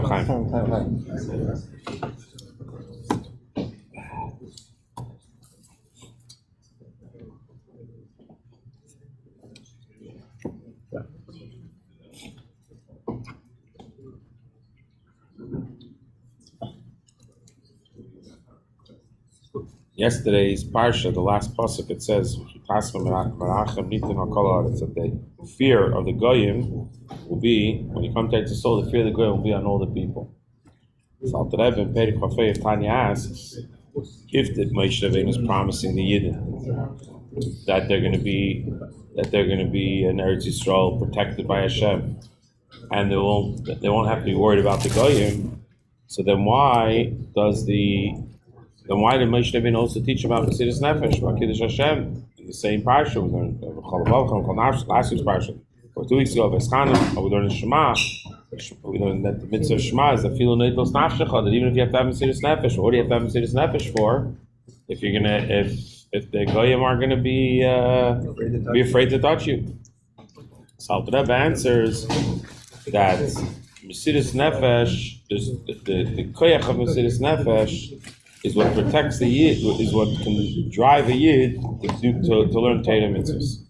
Yesterday's parsha, the last pasuk, it says, that the fear of the goyim will be, when you come to Eretz Yisrael, the fear of the goyim will be on all the people. So Alter Rebbe in Perek Chafei of Tanya asks, if the Moshe Rabbeinu is promising the Yidden that they're going to be in Eretz Yisrael protected by Hashem, and they won't have to be worried about the goyim, so then why did Moshe Rabbeinu also teach about Mesiras Nefesh, about Kiddush Hashem, in the same parsha? We learned last week's parsha, or 2 weeks ago, Veschanim, we learned in Shema. We learned that the mitzvah of Shema is that Filu Neidlos Nafshecha, that even if you have to have Mesiras Nefesh, what do you have to have Mesiras Nefesh for? If the goyim are gonna be afraid to touch you. So Alter Rebbe answers that Mesiras Nefesh is the koyach of Mesiras Nefesh is what protects the Yid, is what can drive a Yid to learn Torah mitzvahs.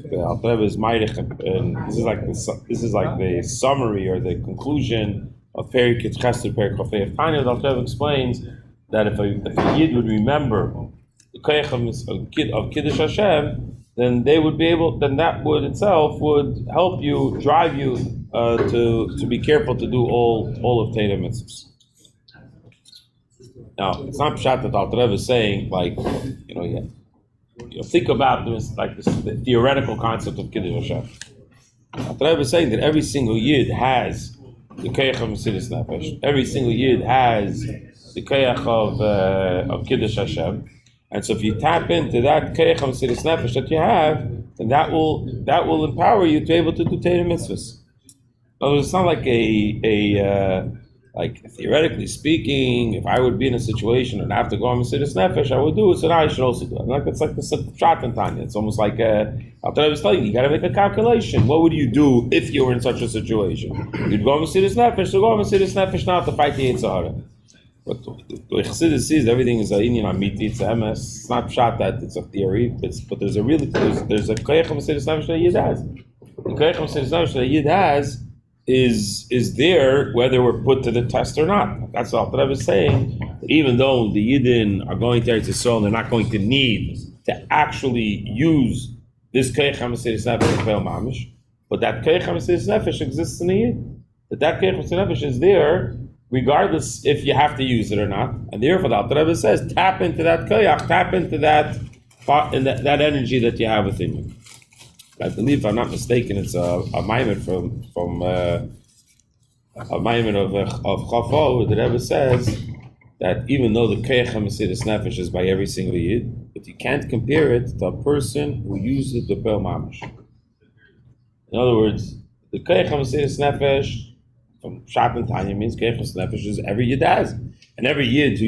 The Alter Rebbe is Meirich, and this is like the summary or the conclusion of Perek Ches Perek Chafei of Tanya. The Alter Rebbe explains that if a Yid would remember the koyach of Kiddush Hashem, then they would be able. Then that would itself would help you, drive you to be careful to do all of Torah mitzvahs. Now, it's not pshat that Alter Rebbe is saying, like, think about this, like this, the theoretical concept of Kiddush Hashem. Alter Rebbe is saying that every single yid has the koyach of Mesiras Nefesh. Every single yid has the koyach of Kiddush Hashem. And so if you tap into that koyach of Mesiras Nefesh that you have, then that will empower you to be able to do Torah mitzvahs. In other words, it's not like like theoretically speaking, if I would be in a situation and I have to go on Mesiras Nefesh, I would do it, so now I should also do it. Like it's like the Pshat and Tanya. It's almost like Alter Rebbe was telling you got to make a calculation. What would you do if you were in such a situation? You'd go on Mesiras Nefesh, so go on Mesiras Nefesh now to fight the Yetzer Hara. But the Chassidus sees everything is a inyan amiti, it's a MS. It's not Pshat that it's a theory, but there's a koyach of Mesiras Nefesh that Yid has. The koyach of Mesiras Nefesh that Yid has is there whether we're put to the test or not. That's all that I was saying. That even though the Yidden are going to Eretz Yisrael, they're not going to need to actually use this koyach of Mesiras Nefesh to fail mamish, but that koyach of Mesiras Nefesh exists in the Yid. That koyach of Mesiras Nefesh is there regardless if you have to use it or not. And therefore, the Alter Rebbe says, tap into that koyach, tap into that energy that you have within you. I believe, if I'm not mistaken, it's a maimer from a maimer of Chof, where the Rebbe says that even though the koyach HaMesiras Nefesh is by every single yid, but you can't compare it to a person who uses the Pel Mamish. In other words, the koyach HaMesiras Nefesh from Pshat and Tanya means koyach HaMesiras Nefesh is every yid has, and every yid who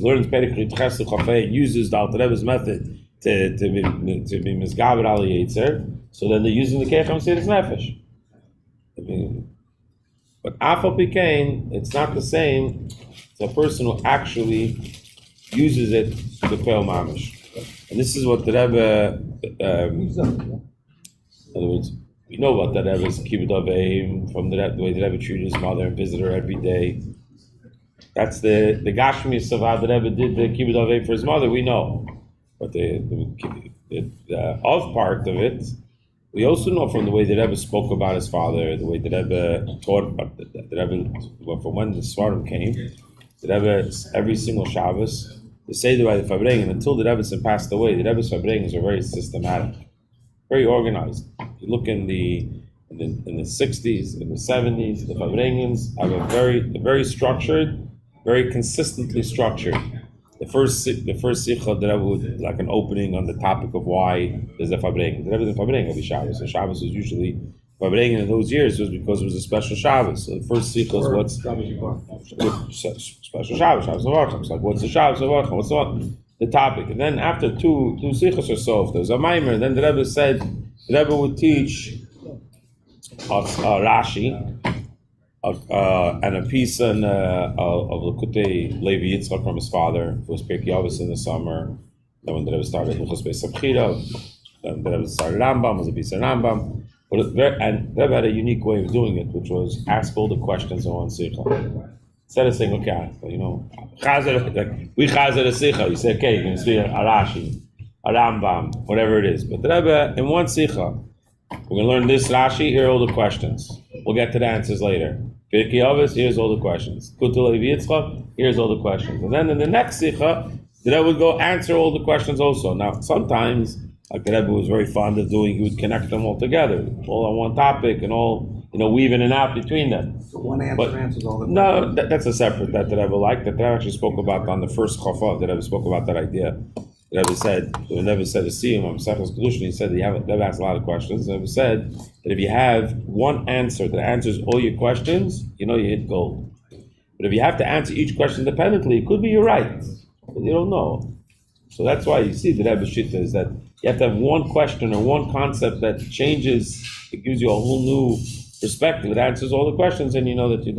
learns Perek Ches Chafei, uses the Alter Rebbe's method to be misgaber al yetzer, so then they're using the koyach HaMesiras Nefesh. But afal pikein, it's not the same to a person who actually uses it to pel mamish. And this is what the Rebbe, in other words, we know about the Rebbe's kibbud avim from the way the Rebbe treated his mother and visited her every day. That's the gashmis of how the Rebbe did the kibbud avim for his mother. We know, but the of part of it, we also know from the way the Rebbe spoke about his father, the way the Rebbe taught about the Rebbe, from when the Svarim came, the Rebbe every single Shabbos, the Seder by the Farbrengen, until the Rebbe passed away, the Rebbe's Farbrengen are very systematic, very organized. You look in the 60s, in the 70s, the Farbrengens have a very structured, very consistently structured. The first sikha that I would like an opening on the topic of why there's a Farbrengen. The Rebbe did Farbrengen every Shabbos. So Shabbos was usually Farbrengen in those years was because it was a special Shabbos. So the first sikha was what's special Shabbos, Shabbos Avarchim. It's like what's the Shabbos Avarchim? What's the topic? And then after two sikhas or so, if there was a maimer, then the Rebbe said the Rebbe would teach Rashi. And a piece of Lekutei Levi Yitzchak from his father, who was Pirkei Avos in the summer. Then when the Rebbe started Hilchos Beis Sabchira, then the Rebbe started Rambam, was a piece of Rambam. And the Rebbe had a unique way of doing it, which was ask all the questions in one sikha. Instead of saying, okay, we chazer a sikha, you say, okay, you can speak a Rashi, a Rambam, whatever it is. But the Rebbe, in one sikha, we're going to learn this Rashi, here are all the questions. We'll get to the answers later. Pirkei Avos, here's all the questions. Kutul Levi Yitzchak, here's all the questions. And then in the next sikha, the Rebbe would go answer all the questions also. Now, sometimes, like the Rebbe was very fond of doing, he would connect them all together, all on one topic, and all, weave in and out between them. So one answer answers all the questions. No, that's a separate that the Rebbe liked. That the Rebbe actually spoke about on the first Chof. The Rebbe spoke about that idea. The Rebbe said to see him on Mesechus Kedushin, he said that the Rebbe asked a lot of questions. The Rebbe said that if you have one answer that answers all your questions, you hit gold. But if you have to answer each question independently, it could be you're right, but you don't know. So that's why you see the Rebbe's shita is that you have to have one question or one concept that changes, it gives you a whole new perspective. It answers all the questions, and you know that you're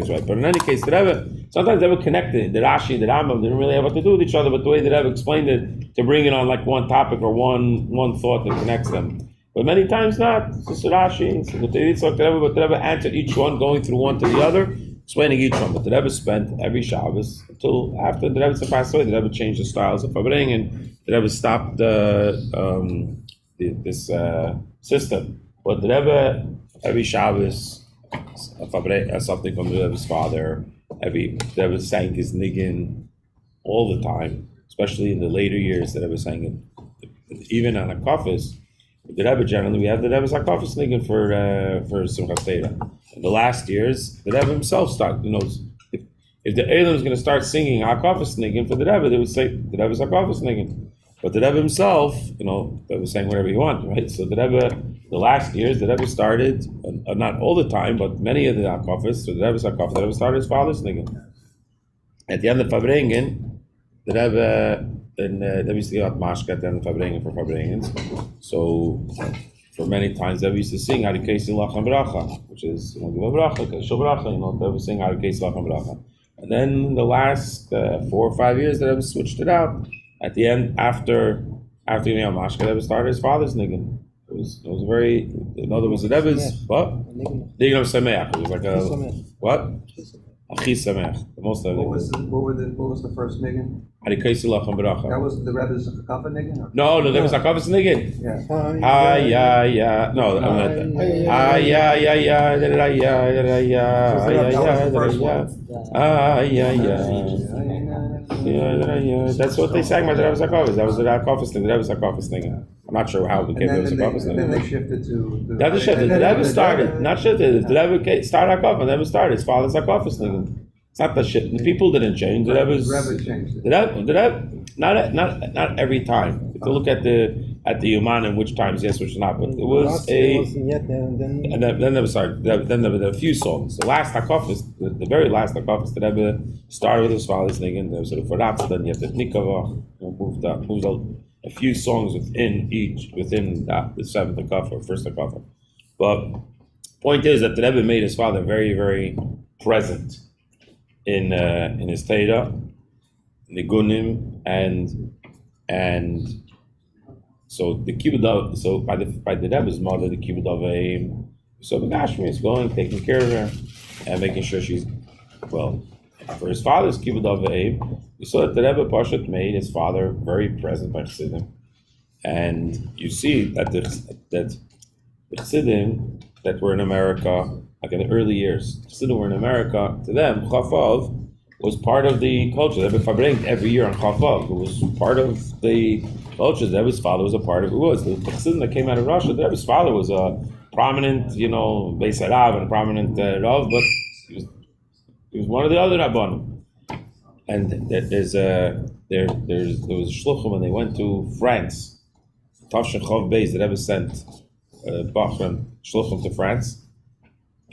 right. But in any case, the Rebbe, sometimes they were connected. The Rashi, the Rambam didn't really have what to do with each other, but the way the Rebbe explained it, to bring it on like one topic or one thought that connects them. But many times not. It's just Rashi, it's the Rebbe, but the Rebbe answered each one, going through one to the other, explaining each one. But the Rebbe spent every Shabbos until after the Rebbe passed away. The Rebbe changed the styles of Farbrengen, and the Rebbe stopped this system. But the Rebbe every Shabbos something from the Rebbe's father, the Rebbe sang his niggin all the time, especially in the later years. The Rebbe sang it even on a kofis. The Rebbe generally, we have the Rebbe's hakafis niggin for Simchas Torah. In the last years, the Rebbe himself started. If the Eilim is going to start singing hakafis niggin for the Rebbe, they would say the Rebbe's hakafis niggin. But the Rebbe himself, they were saying whatever he wanted, right? So the Rebbe, the last years, the Rebbe started, not all the time, but many of the hakafis. So the Rebbe's hakafis, the Rebbe started his father's niggin. At the end of Farbrengen, the Rebbe, and they used to give out mashka at the end of Farbrengen for Farbrengens. So for many times, they used to sing Harikesi Lachem Bracha, which is give a bracha, Keshel Bracha. They would sing Harikesi Lachem Bracha. And then in the last 4 or 5 years, the Rebbe switched it out. At the end, after Yom Mashka, the Rebbe started his father's niggin. It was very. In other words, the Rebbe's what? Niggin of Sameach. It was like a what? Achi Sameach. Most of it. What was the first niggin? Harikesi Lachem Bracha. That was the Rebbe's Hakafa niggin? No, there was Hakafis niggin. Yeah. No, I'm not. That's what they sang by the Rebbe's Hakafis. That was the Hakafis thing. The Rebbe's Hakafis thing. I'm not sure how it became the Rebbe's Hakafis thing. Then they shifted to. The Rebbe started. Not shifted. The Rebbe started Hakafis. The Rebbe started his father's Hakafis thing. It's not the shit. The people didn't change. The Rebbe changed it. The Rebbe, not every time. If you look at the Yuman and which times yes, which not, but it was and then there was then there were a few songs. The last hakafis, the very last hakafis, the Rebbe started with his father's niggin. There was sort of Ratz, then you have the Nikava, moved a few songs within the seventh hakaf or first hakaf. But point is that the Rebbe made his father very, very present in his Torah, Nigunim, and so the kibbud. So by the Rebbe's mother, the kibbud of Aim. So the Gashmi is going, taking care of her, and making sure she's well. For his father's kibbud of Aim, we saw that the Rebbe Pashat made his father very present by Chassidim, and you see that the Chassidim that were in America. Like in the early years, Chassidim were in America. To them, Chof was part of the culture. They Farbrengen every year on Chof. It was part of the culture. The Rebbe's father was a part of it. Was the Chassidim that came out of Russia? The Rebbe's father was a prominent, Beis Harav and a prominent Rav, but he was one of the other Rabbanim. And there was a shluchim when they went to France. Tavshin Chof Beis, the Rebbe sent Bachran shluchim to France.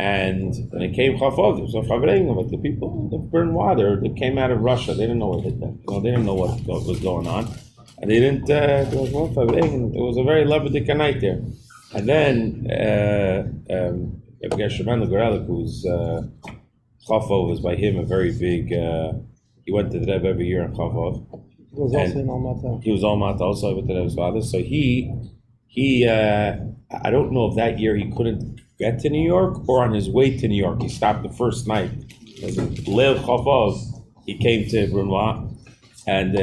And when it came Chafov, it was a Farbrengen, but the people of Bernois, they came out of Russia. They didn't know what hit them. They didn't know what was going on, and they didn't. There was one Farbrengen. It was a very lovely night there. And then Sheman Legorelik, who's Chafov, was by him a very big. He went to the Rebbe every year in Chafov. He was also in Almata. He was Almata also with the Rebbe's father. So he. I don't know if that year he couldn't get to New York or on his way to New York. He stopped the first night. As in Leil Chafov, he came to Brunois, and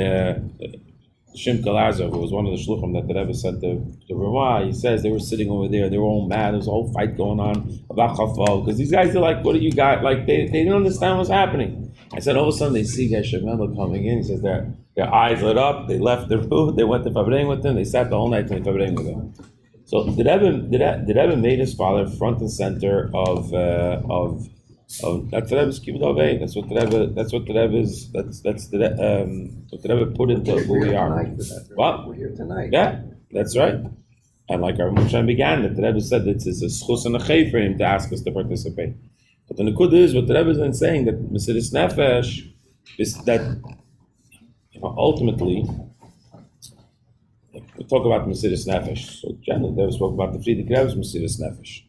Shimka Lazar, who was one of the shluchim that the Rebbe sent to Brunois, he says they were sitting over there, they were all mad, there was a whole fight going on about Chafov, because these guys are like, what do you got? Like, they didn't understand what's happening. I said, all of a sudden they see Geshem coming in, he says their eyes lit up, they left the room, they went to Farbrengen with him, they sat the whole night in Farbrengen with him. So the Rebbe made his father front and center of that's the Rebbe's kibbud of Aim. That's what the Rebbe put into who we are. What? We're here tonight. Yeah, that's right. And like our Moshe began, that the Rebbe said that it's a schus and a chei for him to ask us to participate. But the Nekud is what the Rebbe has been saying, that Mesiris Nefesh is that ultimately. We talk about Mesiris Nefesh. So generally, they spoke about the Friedrich Rebbe's Mesiris Nefesh.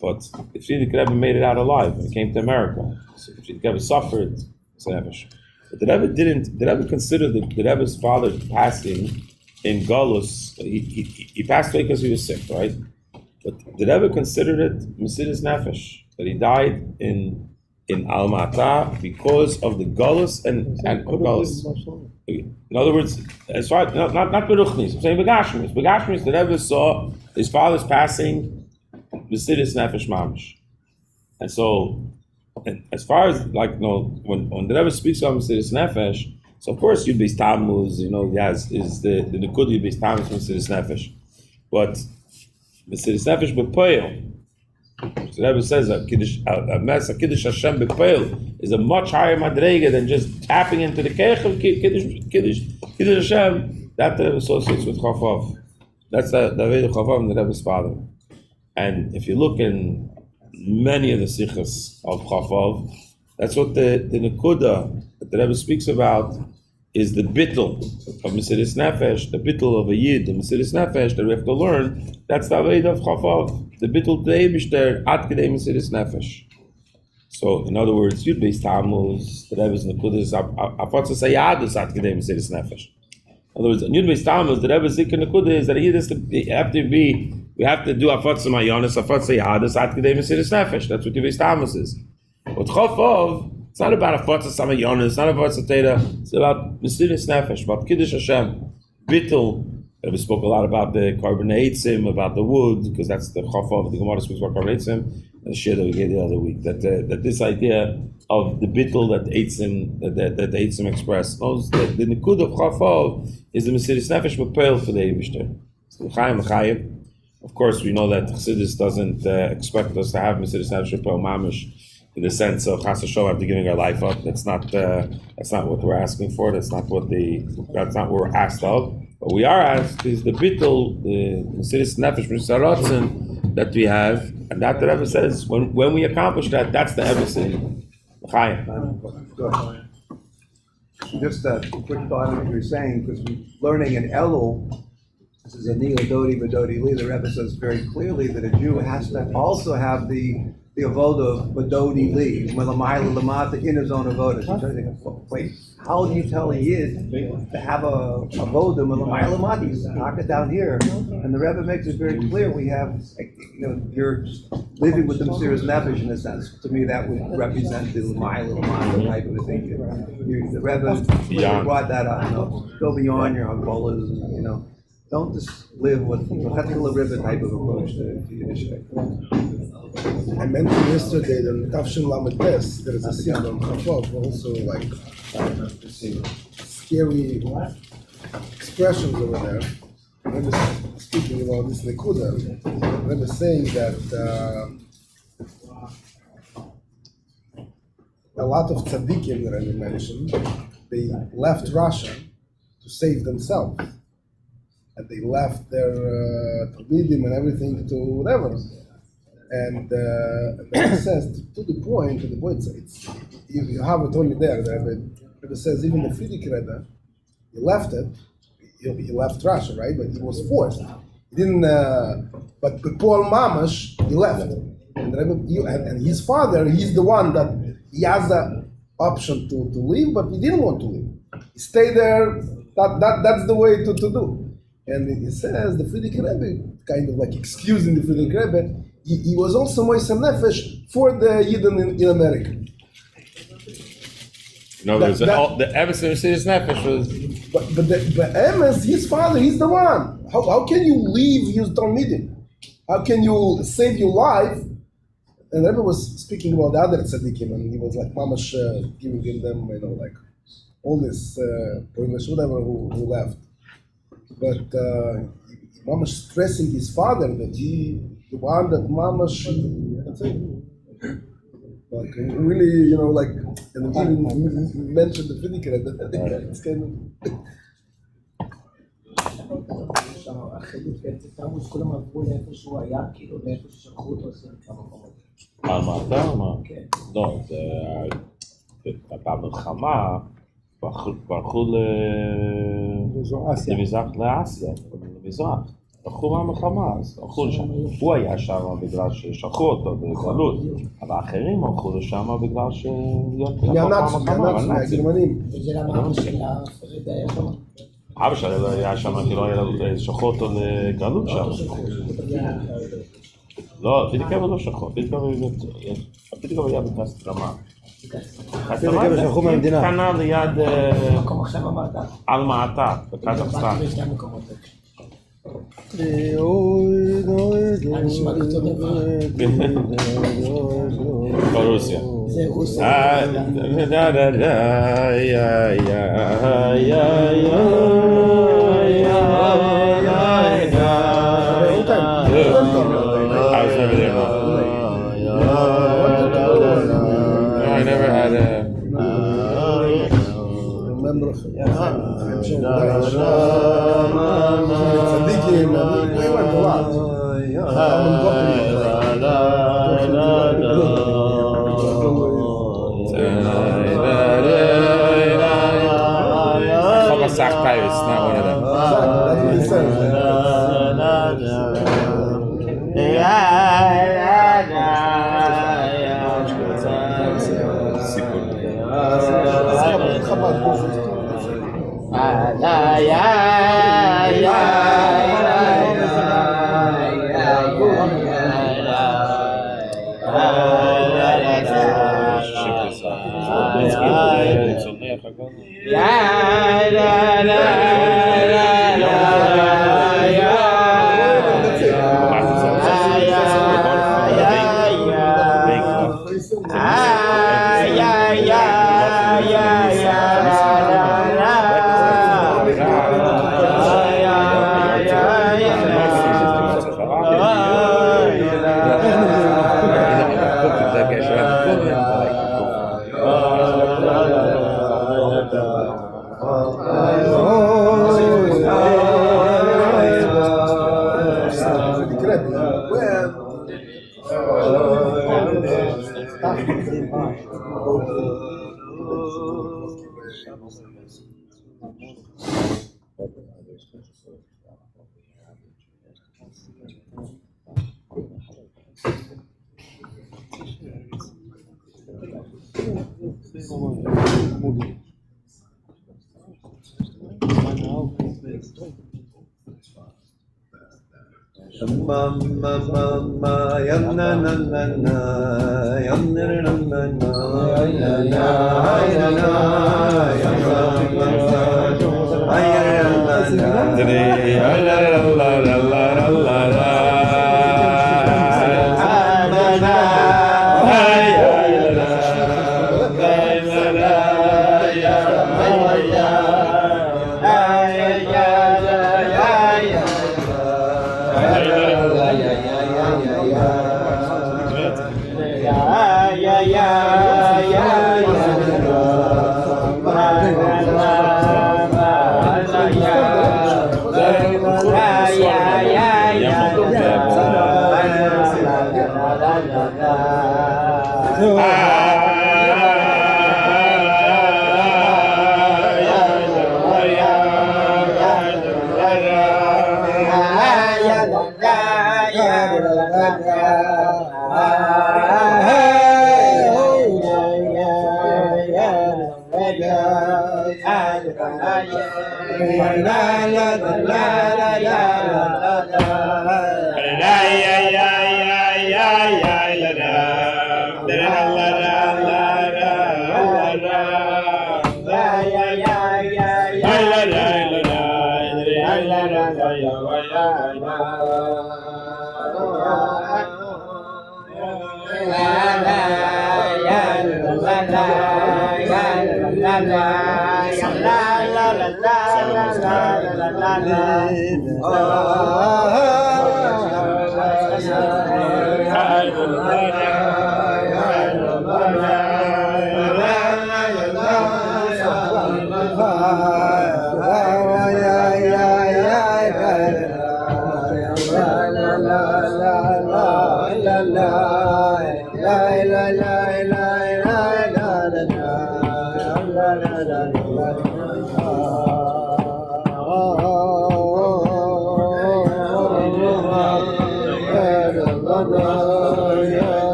But the Friedrich Rebbe made it out alive when he came to America. So the Friedrich Rebbe suffered Mesiris Nefesh. But the Rebbe didn't. The Rebbe considered the Rebbe's father passing in Galus. He passed away because he was sick, right? But the Rebbe considered it Mesiris Nefesh, that he died in Almata because of the Galus and Galus. In other words, as far not Beruchnis, I'm saying Begashmis. Begashmis, the Rebbe saw his father's passing Mesiris Nefesh Mamish. And so And as far as when the Rebbe speaks of Mesiris Nefesh, so of course Yud Beis Tammuz, yes, is the Nekud Yud Beis Tammuz Mesiris Nefesh, but Mesiris Nefesh b'Poel. So the Rebbe says that Kiddush Hashem b'Poel is a much higher madrega than just tapping into the Keich of Kiddush Hashem. That the Rebbe associates with Chof. That's the way of Chof and the Rebbe's father. And if you look in many of the sichos of Chof, that's what the Nekuda that the Rebbe speaks about is the bittul of Mesiris Nefesh, the bittul of a Yid, the Mesiris Nefesh that we have to learn. That's the Aved of Chof, the bittul to Eibishter, Ad Kedei Mesiris Nefesh. So, in other words, Yud Beis Tammuz, the Rebbe's Nekuda is Afotzas Hayadus Ad Kedei Mesiris Nefesh. In other words, in Yud Beis Tammuz, the Rebbe's Zikr Nekuda is that he has to be, we have to do Afotzas Mayonis, Afotzas Hayadus Ad Kedei Mesiris Nefesh. That's what Yud Beis Tammuz is. But Chof, it's not about Afotzas Mayonis, it's not about Satera, it's about Mesiris Nefesh, about Kiddush Hashem, Bittul. We spoke a lot about the carbon eitzim, about the wood, because that's the Chof, the Gemara speaks about carbon eitzim, and the shir that we gave the other week. That this idea of the bittul that the eitzim express, the nikud of Chof is the Mesiris Nefesh b'Poel for the Eibishter. So l'chaim. Of course, we know that Chassidus doesn't expect us to have Mesiris Nefesh b'Poel mamish in the sense of Chas V'Sholom after giving our life up. That's not what we're asking for. That's not what we're asked of. What we are asked is the bittul, the Mesiris Nefesh b'Saratzen that we have, and that the Rebbe says when we accomplish that, that's the everything. Just a quick thought on what you're saying, because we're learning in Elul, this is a Dodi V'Dodi Li, the Rebbe says very clearly that a Jew has to also have the avoda of V'Dodi Li, Melamayla Lamata, in his own avoda. So I'm trying to think, wait, how do you tell a Yid to have a avoda Melamayla Lamata? You knock it down here. And the Rebbe makes it very clear we have, you're living with the Mesiris Nefesh in a sense. To me, that would represent the Lamayla Lamata type of a thing. The Rebbe brought that up, go beyond your Angolas, don't just live with the Chetchila type of approach to Yiddishkeit. I mentioned yesterday that in Tafshin Lamed Tes, there is a scene on Chof, also like scary expressions over there. I remember speaking about this Nekuda. I remember saying that a lot of tzaddikim that I mentioned, they left Russia to save themselves. And they left their Talmidim and everything to whatever. And it says to the point, it's you have it only there. It says even the Friedrich Rebbe, he left it. He left Russia, right? But he was forced. He didn't. But Paul Mamash, he left, and his father, he's the one that he has the option to leave, but he didn't want to leave. He stayed there. That's the way to do. And it says the Friedrich Rebbe, kind of like excusing the Friedrich Rebbe, he was also Moishe Nefesh for the Yidden in America. No, there's the Emes Mesiris Nefesh was. But the Emes, his father, he's the one. How can you leave your Talmidim? How can you save your life? And Rebbe was speaking about the other tzaddikim, and he was like mamash giving them, like all this whatever who left. But mamash stressing his father that the one that mamash, that's it. Like really, like, and even mentioned the Finniker, it's kind of. כולם עברו לאיפה שהוא היה, כאילו לאיפה ששלחו אותו עושים כמה מקומות. אמרת? לא, זה הייתה מלחמה, ברחו למזרח לאסיה, למזרח. הלכו מהמלחמה, אז הלכו לשם. הוא היה שם בגלל ששלחו אותו בגלות, אבל האחרים הלכו לשם בגלל מהגרמנים. וזה למה אבא של הפרד היה שם? אבא שלו היה שם, כי לא היה שלחו אותו לגלות שם. לא, פידיקבר לא שלחו, פידיקבר היה בכנסת רמה. פידיקבר שלחו מהמדינה. קנה ליד... מקום עכשיו אמרת. על מעתה, בקזחסטן. יש גם מקומות. נשמע לי אותו דבר. ברוסיה. זה רוסיה. I was never there, no. No, I never had a. remember צדיקים, we went a lot. Chof Tyrus, not one of them.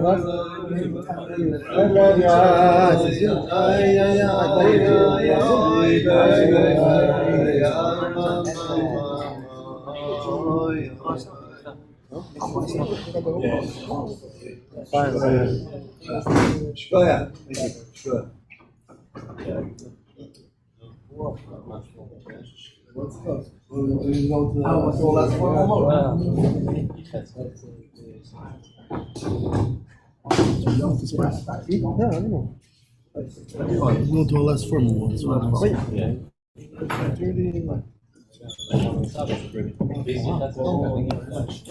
That's what he Shkoya. Thank you. Shkoya. So that's one more. Yeah, I know. Go to a less formal one. So Wait.